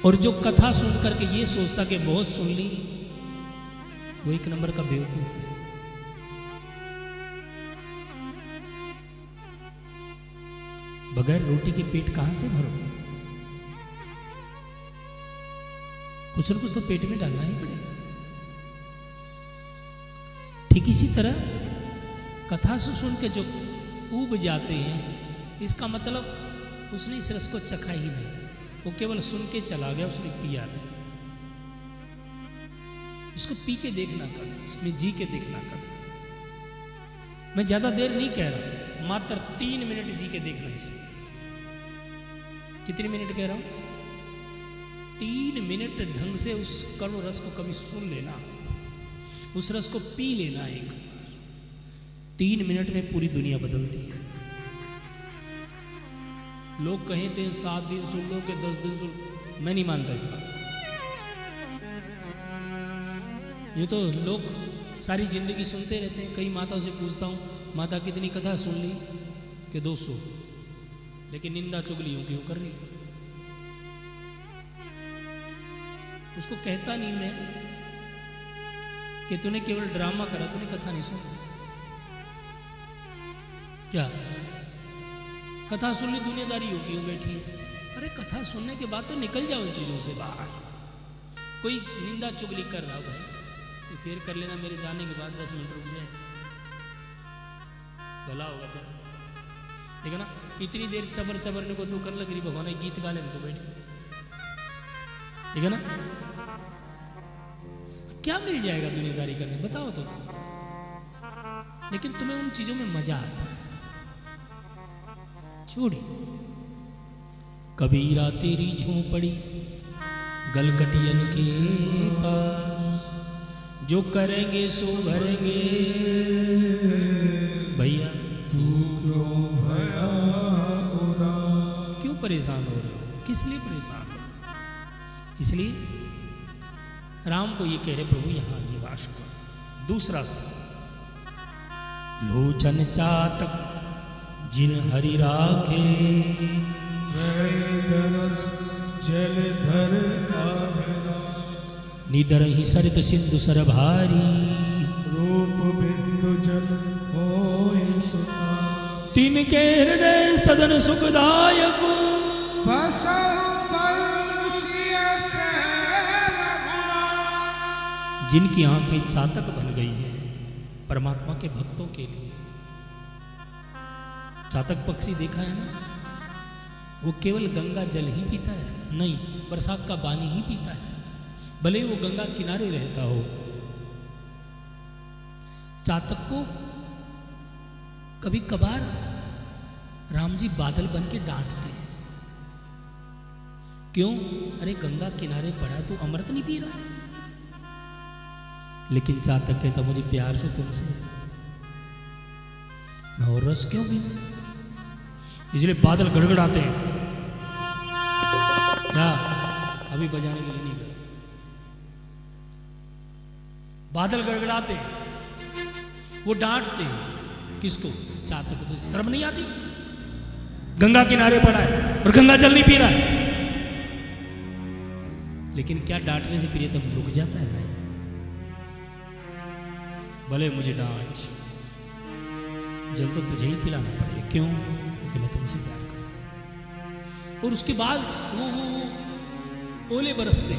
और जो कथा सुन करके ये सोचता कि बहुत सुन ली, वो एक नंबर का बेवकूफ है। बगैर रोटी के पेट कहां से भरोगे? कुछ न कुछ तो पेट में डालना ही पड़ेगा। ठीक इसी तरह कथा से सुन के जो ऊब जाते हैं, इसका मतलब उसने इस रस को चखा ही नहीं, वो केवल सुन के चला गया, उसने पिया नहीं। इसको पी के देखना कभी, इसमें जी के देखना कभी। मैं ज्यादा देर नहीं कह रहा, मात्र 3 मिनट जी के देखना इसमें। कितने मिनट कह रहा हूं? 3 मिनट ढंग से उस कड़वे रस को कभी सुन लेना, उस रस को पी लेना एक। 3 मिनट में पूरी दुनिया बदलती है। लोग कहते हैं 7 दिन सुन लो कि 10 दिन सुन, मैं नहीं मानता इस बात। ये तो लोग सारी जिंदगी सुनते रहते हैं। कई माताओं से पूछता हूँ, माता कितनी कथा सुन ली? कि 200। लेकिन निंदा चुगली क्यों कर रही? उसको कहता नहीं मैं कि तूने केवल ड्रामा करा, तूने कथा नहीं सुनी। क्या कथा सुन ली, दुनियादारी हो क्यों बैठी है? अरे कथा सुनने के बाद तो निकल जाओ इन चीजों से बाहर। कोई निंदा चुगली कर रहा भाई तो फिर कर लेना, मेरे जाने के बाद 10 मिनट रुक जाए, भला होगा तेरा। ठीक है ना? इतनी देर चबर चबरने को तू कर लग रही, भगवान गीत गा ले तो बैठ के, ठीक है ना? क्या मिल जाएगा दुनियादारी करने, बताओ तो तुम। लेकिन तुम्हें उन चीजों में मजा आता है। छोड़ी कबीरा तेरी झोंपड़ी गलकटियन के पास, जो करेंगे सो भरेंगे। भैया तू क्यों भया उदास? क्यों परेशान हो रहे हो? किस लिए परेशान हो? इसलिए राम को ये कह रहे प्रभु यहां निवास कर। दूसरा स्थान, लोचन चातक जिन हरि राखे, दरस जलधर अभिलाष, निदर ही सरित सिंधु सर भारी, रूप बिंदु जल होई सुना, तिनके हृदय सदन सुखदायक, जिनकी आंखें चातक बन गई हैं परमात्मा के भक्तों के लिए। चातक पक्षी देखा है ना? वो केवल गंगा जल ही पीता है? नहीं, बरसात का पानी ही पीता है, भले ही वो गंगा किनारे रहता हो। चातक को कभी कभार राम जी बादल बन के डांटते हैं। क्यों? अरे गंगा किनारे पड़ा तो अमृत नहीं पी रहा है। लेकिन चातक कहता मुझे प्यार से तुमसे, मैं और रस क्यों पीऊं? इसलिए बादल गड़गड़ाते हैं। क्या? अभी बजाने के लिए नहीं कर, बादल गड़गड़ाते, वो डांटते, किसको? चातक को। तो शर्म नहीं आती? गंगा किनारे पड़ा है और गंगा जल नहीं पी रहा है, लेकिन क्या डांटने से प्रियतम रुक जाता है? नहीं, भले मुझे डांट, जल तो तुझे ही पिलाना पड़ेगा। क्यों? क्योंकि मैं तुमसे प्यार करता हूं। और उसके बाद वो ओले बरसते,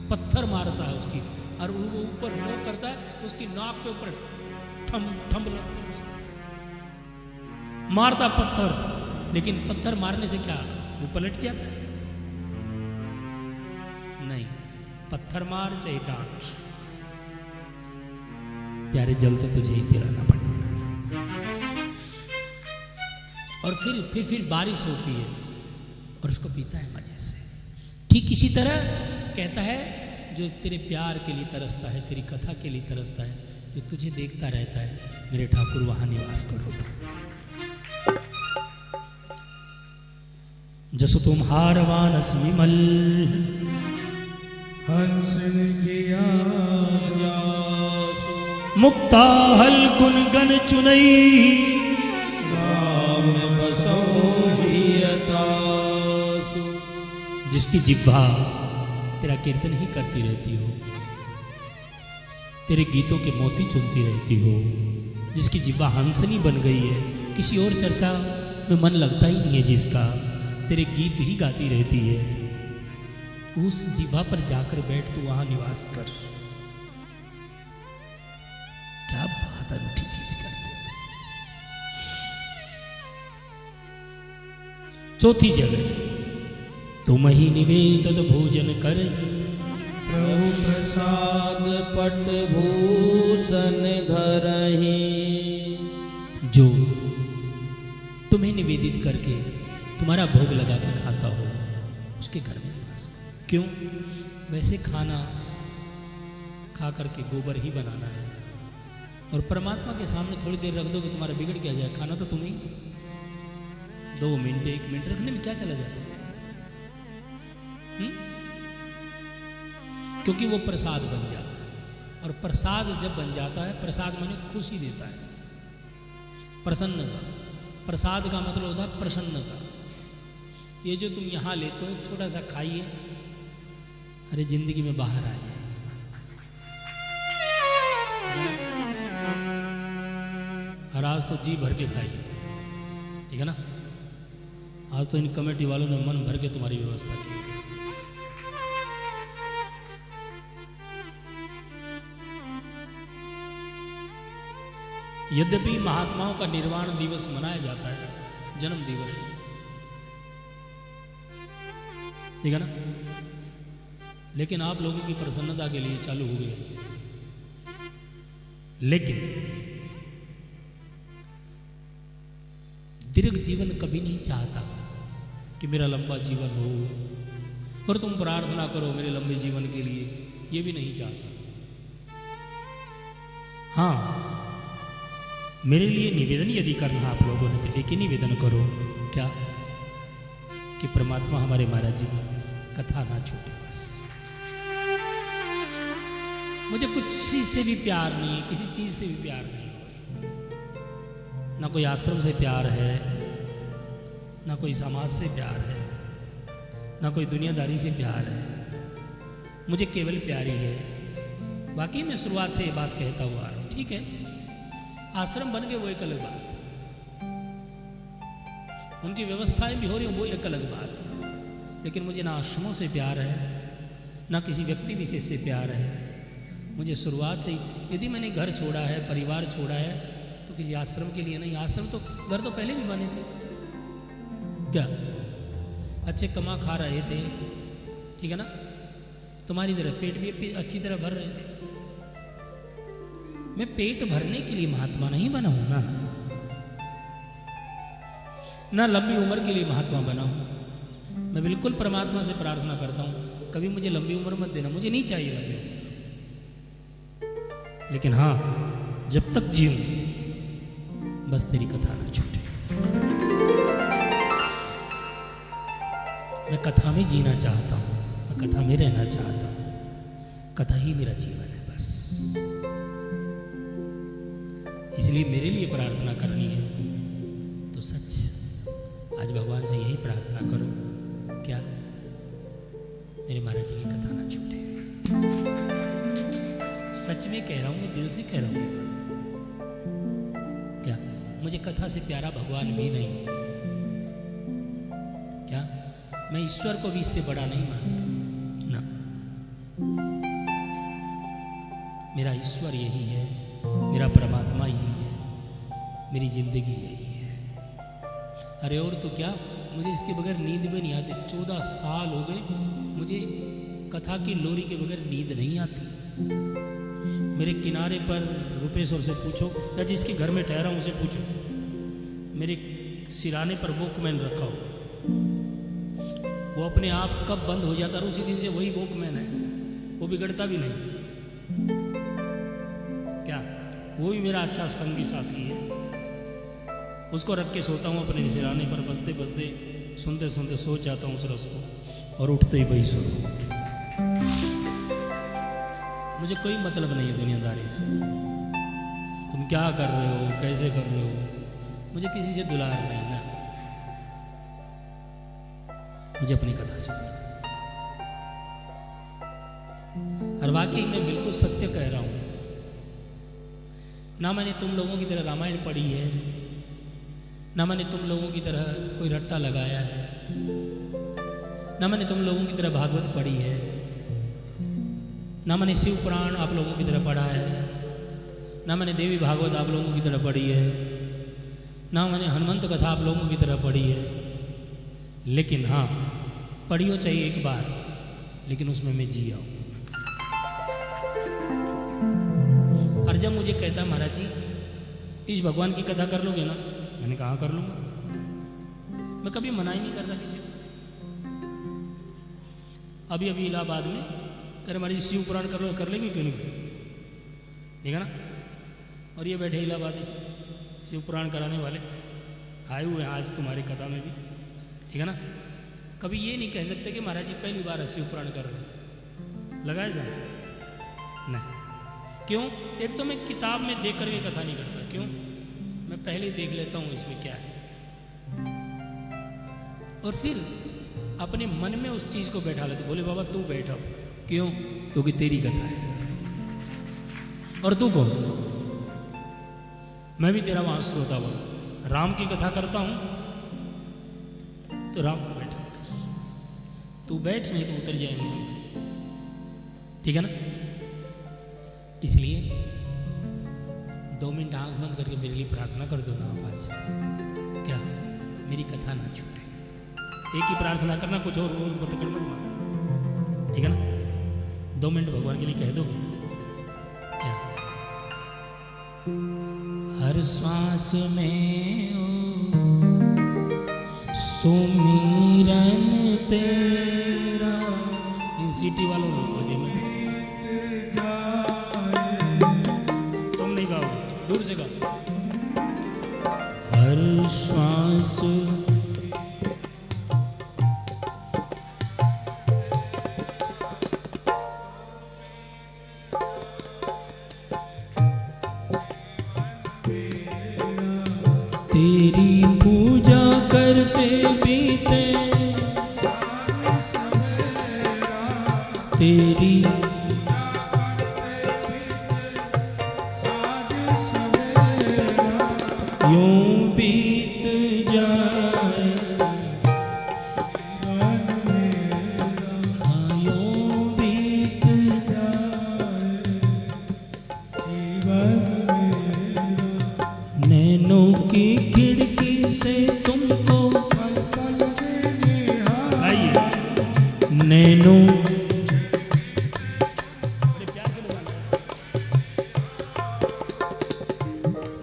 पत्थर मारता है उसकी, और वो ऊपर नोक करता है, उसकी नाक पे ऊपर ठम ठम लगता है, मारता पत्थर। लेकिन पत्थर मारने से क्या वो पलट जाता है? नहीं, पत्थर मार चाहे डांट, प्यारे जल तो तुझे ही पिलाना पड़ेगा। और फिर बारिश होती है और उसको पीता है मजे से। ठीक इसी तरह कहता है, जो तेरे प्यार के लिए तरसता है, तेरी कथा के लिए तरसता है, जो तुझे देखता रहता है, मेरे ठाकुर वहां निवास करो। जसो तुम्हार मानस विमल, हंस किया मुक्ता हल गुन गन चुनई, राम बसो हियतासु। जिसकी जिह्वा तेरा कीर्तन ही करती रहती हो, तेरे गीतों के मोती चुनती रहती हो, जिसकी जिह्वा हंसनी बन गई है, किसी और चर्चा में मन लगता ही नहीं है, जिसका तेरे गीत ही गाती रहती है, उस जिह्वा पर जाकर बैठ, तू वहां निवास कर। क्या बात अनूठी चीज करते हो। चौथी जगह, तुम ही निवेदित भोजन कर, प्रभु प्रसाद पट भूषण धरहि। जो तुम्हें निवेदित करके तुम्हारा भोग लगा के खाता हो, उसके घर में निवास करो। क्यों? वैसे खाना खा करके गोबर ही बनाना है, और परमात्मा के सामने थोड़ी देर रख दो कि तुम्हारा बिगड़ क्या जाए? खाना तो तुम्हें ही, 2 मिनट 1 मिनट रखने में क्या चला जाता है? क्योंकि वो प्रसाद बन जाता है, और प्रसाद जब बन जाता है, प्रसाद माने खुशी देता है, प्रसन्नता। प्रसाद का मतलब होता है प्रसन्नता। ये जो तुम यहाँ लेते हो, थोड़ा सा खाइए, अरे जिंदगी में बाहर आ जाए। और आज तो जी भर के खाइए, ठीक है ना? आज तो इन कमेटी वालों ने मन भर के तुम्हारी व्यवस्था की। यद्यपि महात्माओं का निर्वाण दिवस मनाया जाता है, जन्म दिवस, ठीक है ना? लेकिन आप लोगों की प्रसन्नता के लिए चालू हो गई है। लेकिन दीर्घ जीवन कभी नहीं चाहता कि मेरा लंबा जीवन हो, और तुम प्रार्थना करो मेरे लंबे जीवन के लिए, ये भी नहीं चाहता। हाँ, मेरे लिए निवेदन यदि करना आप लोगों ने, तो एक ही निवेदन करो, क्या? कि परमात्मा हमारे महाराज जी की कथा ना छूटे। बस मुझे कुछ चीज से भी प्यार नहीं है, किसी चीज से भी प्यार नहीं है, ना कोई आश्रम से प्यार है, ना कोई समाज से प्यार है, ना कोई दुनियादारी से प्यार है। मुझे केवल प्यार ही है। वाकई मैं शुरुआत से ये बात कहता हुआ आ रहा हूं, ठीक है? आश्रम बन गए वो एक अलग बात है, उनकी व्यवस्थाएं भी हो रही वो एक अलग बात है, लेकिन मुझे ना आश्रमों से प्यार है, ना किसी व्यक्ति विशेष से प्यार है। मुझे शुरुआत से ही, यदि मैंने घर छोड़ा है, परिवार छोड़ा है, तो किसी आश्रम के लिए नहीं। आश्रम तो, घर तो पहले भी बने थे, क्या अच्छे कमा खा रहे थे, ठीक है ना? तुम्हारी तरह पेट भी अच्छी तरह भर रहे थे। मैं पेट भरने के लिए महात्मा नहीं बना हूं ना लंबी उम्र के लिए महात्मा बना हूं। मैं बिल्कुल परमात्मा से प्रार्थना करता हूं, कभी मुझे लंबी उम्र मत देना, मुझे नहीं चाहिए लंबी उम्र। लेकिन हाँ, जब तक जीऊं बस तेरी कथा ना छूटे। मैं कथा में जीना चाहता हूं, मैं कथा में रहना चाहता हूं, कथा ही मेरा जीवन है बस। इसलिए मेरे लिए प्रार्थना करनी है तो सच आज भगवान से यही प्रार्थना करो, क्या मेरे महाराज जी की कथा ना छूटे। सच में कह रहा हूं, मैं दिल से कह रहा हूं। क्या मुझे कथा से प्यारा भगवान भी नहीं, क्या मैं ईश्वर को भी इससे बड़ा नहीं मानता ना। मेरा ईश्वर यही है, मेरा परमात्मा यही है, मेरी जिंदगी यही है। अरे और तो क्या, मुझे इसके बगैर नींद भी नहीं आती। 14 साल हो गए मुझे कथा की लोरी के बगैर नींद नहीं आती। मेरे किनारे पर रुपेश्वर से पूछो या जिसके घर में ठहरा हूं उसे पूछो, मेरे सिराने पर वॉकमैन रखा हो, वो अपने आप कब बंद हो जाता है, उसी दिन से वही वॉकमैन है, वो बिगड़ता भी नहीं। क्या वो भी मेरा अच्छा संगी साथी है। उसको रख के सोता हूँ अपने सिराने पर, बसते बसते सुनते सुनते सो जाता हूँ उस रस को, और उठते ही वही सुनो। मुझे कोई मतलब नहीं है दुनियादारी से, तुम क्या कर रहे हो, कैसे कर रहे हो, मुझे किसी से दुलार नहीं ना। मुझे अपनी कथा से, और वाकई मैं बिल्कुल सत्य कह रहा हूं। ना मैंने तुम लोगों की तरह रामायण पढ़ी है, ना मैंने तुम लोगों की तरह कोई रट्टा लगाया है, ना मैंने तुम लोगों की तरह भागवत पढ़ी है, ना मैंने शिव पुराण आप लोगों की तरह पढ़ा है, ना मैंने देवी भागवत आप लोगों की तरह पढ़ी है, ना मैंने हनुमंत कथा आप लोगों की तरह पढ़ी है। लेकिन हाँ, पढ़ी हो चाहिए एक बार, लेकिन उसमें मैं जिया हूँ। और जब मुझे कहता महाराज जी इस भगवान की कथा कर लोगे ना, मैंने कहा कर लूँगा। मैं कभी मना ही नहीं करता किसी को। अभी अभी इलाहाबाद में कह रहे हमारी शिव पुराण कर लो, कर लेंगे क्यों नहीं, ठीक है ना। और ये बैठे इलाहाबादी शिव पुराण कराने वाले आए हुए हैं आज तुम्हारी कथा में भी, ठीक है ना। कभी ये नहीं कह सकते कि महाराज जी पहली बार शिव पुराण कर रहे हैं, लगाए जा नहीं। क्यों? एक तो मैं किताब में देख करके कथा नहीं करता। क्यों? मैं पहले देख लेता हूँ इसमें क्या है, और फिर अपने मन में उस चीज को बैठा लेते। बोले बाबा तू बैठा, क्यों? क्योंकि तेरी कथा है, और तू कौन? मैं भी तेरा वहां श्रोता हुआ। राम की कथा करता हूं तो राम को बैठा, तू बैठ, नहीं तो उतर जाएंगे, ठीक है ना। इसलिए 2 मिनट आंख बंद करके मेरे लिए प्रार्थना कर दो ना आप आज, क्या मेरी कथा ना छूटे। एक ही प्रार्थना करना, कुछ और मत करना, ठीक है ना। 2 मिनट भगवान के लिए कह दोगे क्या? हर श्वास में सुमिरन तेरा, इन सिटी वालों ने बोले, मैं तुम नहीं गाओगे, दूर से गाओ। हर श्वास तेरी पूजा करते बीते, तेरी यूं बीत जाए, हाँ यूं बीत नैनों की खिड़की से तुमको आइए, नैनों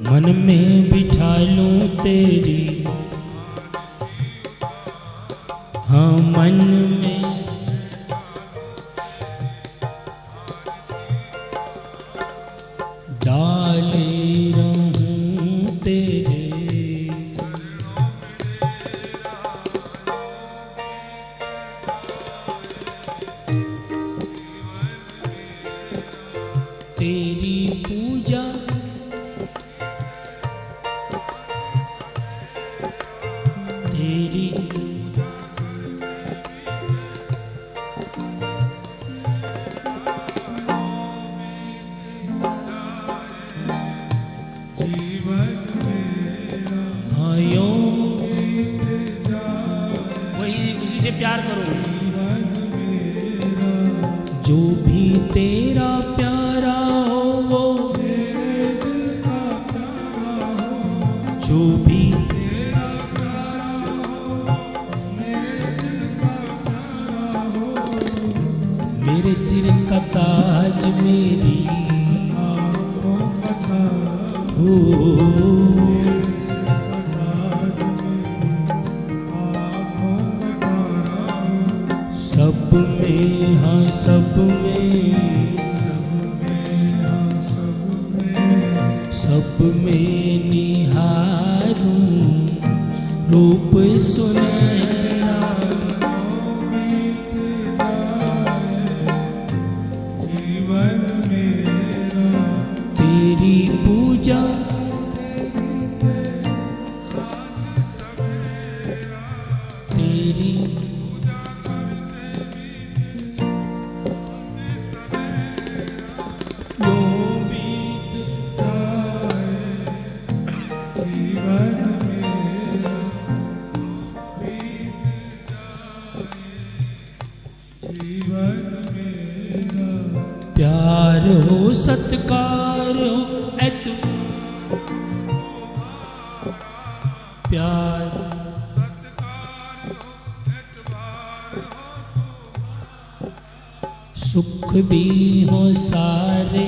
मन में बिठा लूं तेरी, हाँ मन में डाले रहूं तेरे, तेरी पूजा तेरी जीवन मेरा आयो वही उसी से प्यार करो। जो भी तेरा प्यारा हो वो मेरे दिल का प्यारा हो, जो भी तेरा प्यारा हो, मेरे दिल का प्यारा हो, मेरे सिर का ताज मेरी आँखों का तारा हो मेरे सिर का ताज मेरी आँखों का तारा हो, सब में हाँ सब में सब में निहारूं रूप सुनहरा। जीवन मेरा तेरी पूजा तेरी यूं बीत जीवन मेरा जीवन मेरा प्यार हो सत्कार हो प्यार सुख भी हो सारे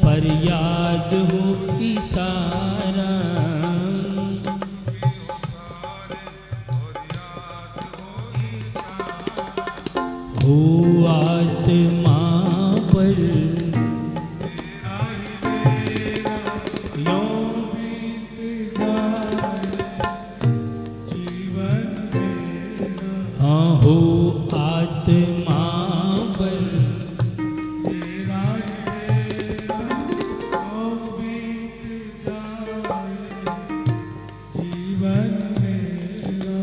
पर याद हो इशारा। हो आत्मा पर यूं जीवन मेरा हाँ हो आत्मा पर तेरा मेरा बीत जाए जीवन मेरा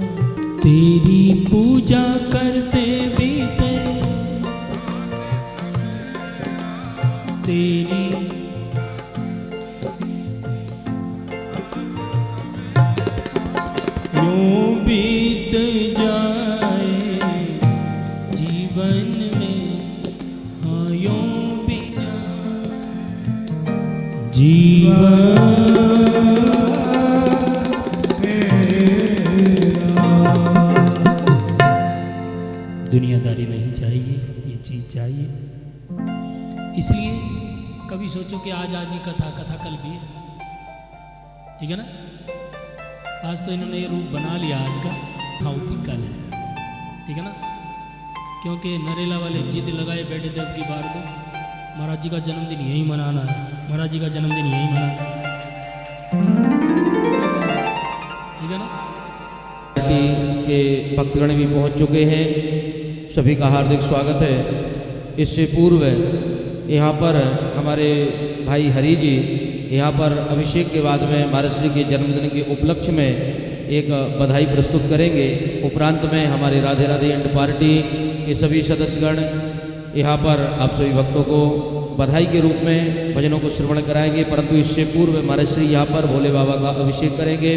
तेरी पूजा करते बीते तेरी यूं बीत जाए जीवन में हाँ यूं बीत जाए जीवन। दुनियादारी नहीं चाहिए, ये चीज़ चाहिए। इसलिए कभी सोचो कि आज ही कथा कल भी है, ठीक है ना। आज तो इन्होंने ये रूप बना लिया आज का, भौतिक काल है, ठीक है ना। क्योंकि नरेला वाले जिद लगाए बैठे थे अब की बार तो महाराज जी का जन्मदिन यही मनाना है, महाराज जी का जन्मदिन यही मनाना है, ठीक है ना। के भक्तगण भी पहुंच चुके हैं, सभी का हार्दिक स्वागत है। इससे पूर्व यहाँ पर हमारे भाई हरि जी यहाँ पर अभिषेक के बाद में महाराज श्री के जन्मदिन के उपलक्ष्य में एक बधाई प्रस्तुत करेंगे। उपरांत में हमारे राधे राधे एंड पार्टी के सभी सदस्यगण यहाँ पर आप सभी भक्तों को बधाई के रूप में भजनों को श्रवण कराएंगे। परंतु इससे पूर्व महाराज श्री यहाँ पर भोले बाबा का अभिषेक करेंगे।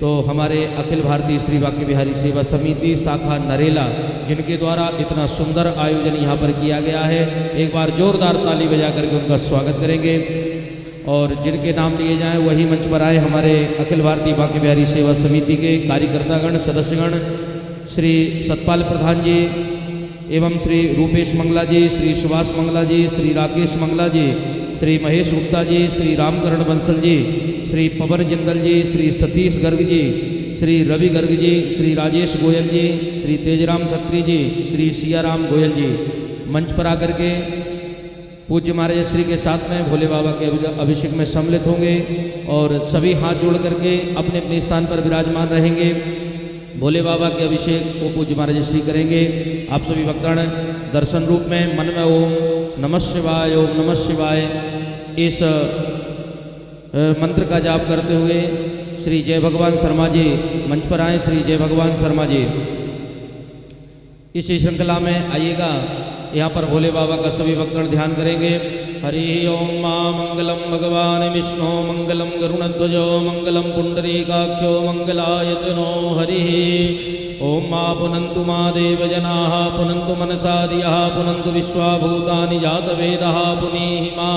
तो हमारे अखिल भारतीय श्री बांके बिहारी सेवा समिति शाखा नरेला, जिनके द्वारा इतना सुंदर आयोजन यहाँ पर किया गया है, एक बार जोरदार ताली बजा करके उनका स्वागत करेंगे। और जिनके नाम लिए जाएं वही मंच पर आए। हमारे अखिल भारतीय बांके बिहारी सेवा समिति के कार्यकर्तागण सदस्यगण श्री सतपाल प्रधान जी एवं श्री रूपेश मंगला जी, श्री सुभाष मंगला जी, श्री राकेश मंगला जी, श्री महेश गुप्ता जी, श्री रामकरण बंसल जी, श्री पवन जिंदल जी, श्री सतीश गर्ग जी, श्री रवि गर्ग जी, श्री राजेश गोयल जी, श्री तेजराम खत्री जी, श्री सियाराम गोयल जी मंच पर आकर के पूज्य महाराज श्री के साथ में भोले बाबा के अभिषेक में सम्मिलित होंगे और सभी हाथ जोड़ करके अपने अपने स्थान पर विराजमान रहेंगे। भोले बाबा के अभिषेक को पूज्य महाराज श्री करेंगे। आप सभी भक्तगण दर्शन रूप में मन में ओम नमः शिवाय इस मंत्र का जाप करते हुए श्री जय भगवान शर्मा जी मंच पर आए। श्री जय भगवान शर्मा जी इस श्रृंखला में आइएगा। यहाँ पर भोले बाबा का सभी भक्तगण ध्यान करेंगे। हरि ओम मां मंगलम भगवान विष्णु मंगलम गरुणध्वजो मंगलम पुंडरीकाक्षो मंगलायतनो हरि ओम मा पुनन्तु मा देवजनाः पुनन्तु मनसा धियः पुनन्तु विश्वाभूतानि जातवेदः पुनीहि मा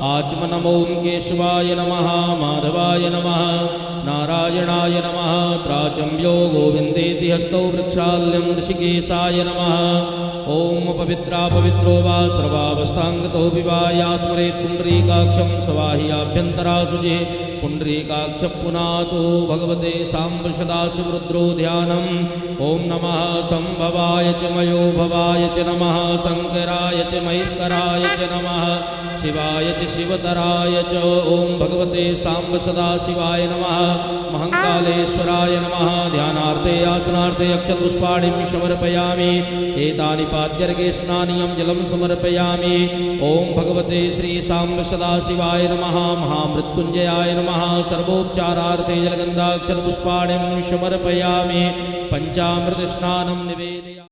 आचमनम् ओम केशवाय नमः माधवाय नमः नारायणाय नमः प्राचम्यो गोविन्देति हस्तौ वृक्षाल्यं ऋषिकेशाय नमः ओम पवित्रा पवित्रो वा सर्वावस्थांगतो विवाया स्मरेत् पुंडरीकाक्षं सवाह्याभ्यन्तरा शुचि पुंडरीकाक्ष पुनातो भगवते सांब सदाशिवरुद्रो ध्यानम् ओम नमः संभवाय च मयो भवाय च नमः शंकराय च महेश्वराय च नमः शिवाय च शिवतराय च ओम भगवते सांब सदाशिवाय नमः महंकालेश्वराय नमः। ध्यानार्थे आसनार्थे अक्षतपुष्पाणिं समर्पयामि एतानि पाद्यर्घे स्नानीयं जलं समर्पयामि। ओम भगवते श्री सांब सदाशिवाय नमः महामृत्युंजयाय नमः सर्वोपचारार्थे जलगन्धाक्षतपुष्पाणिं समर्पयामि पंचामृत स्नानं निवेदयामि।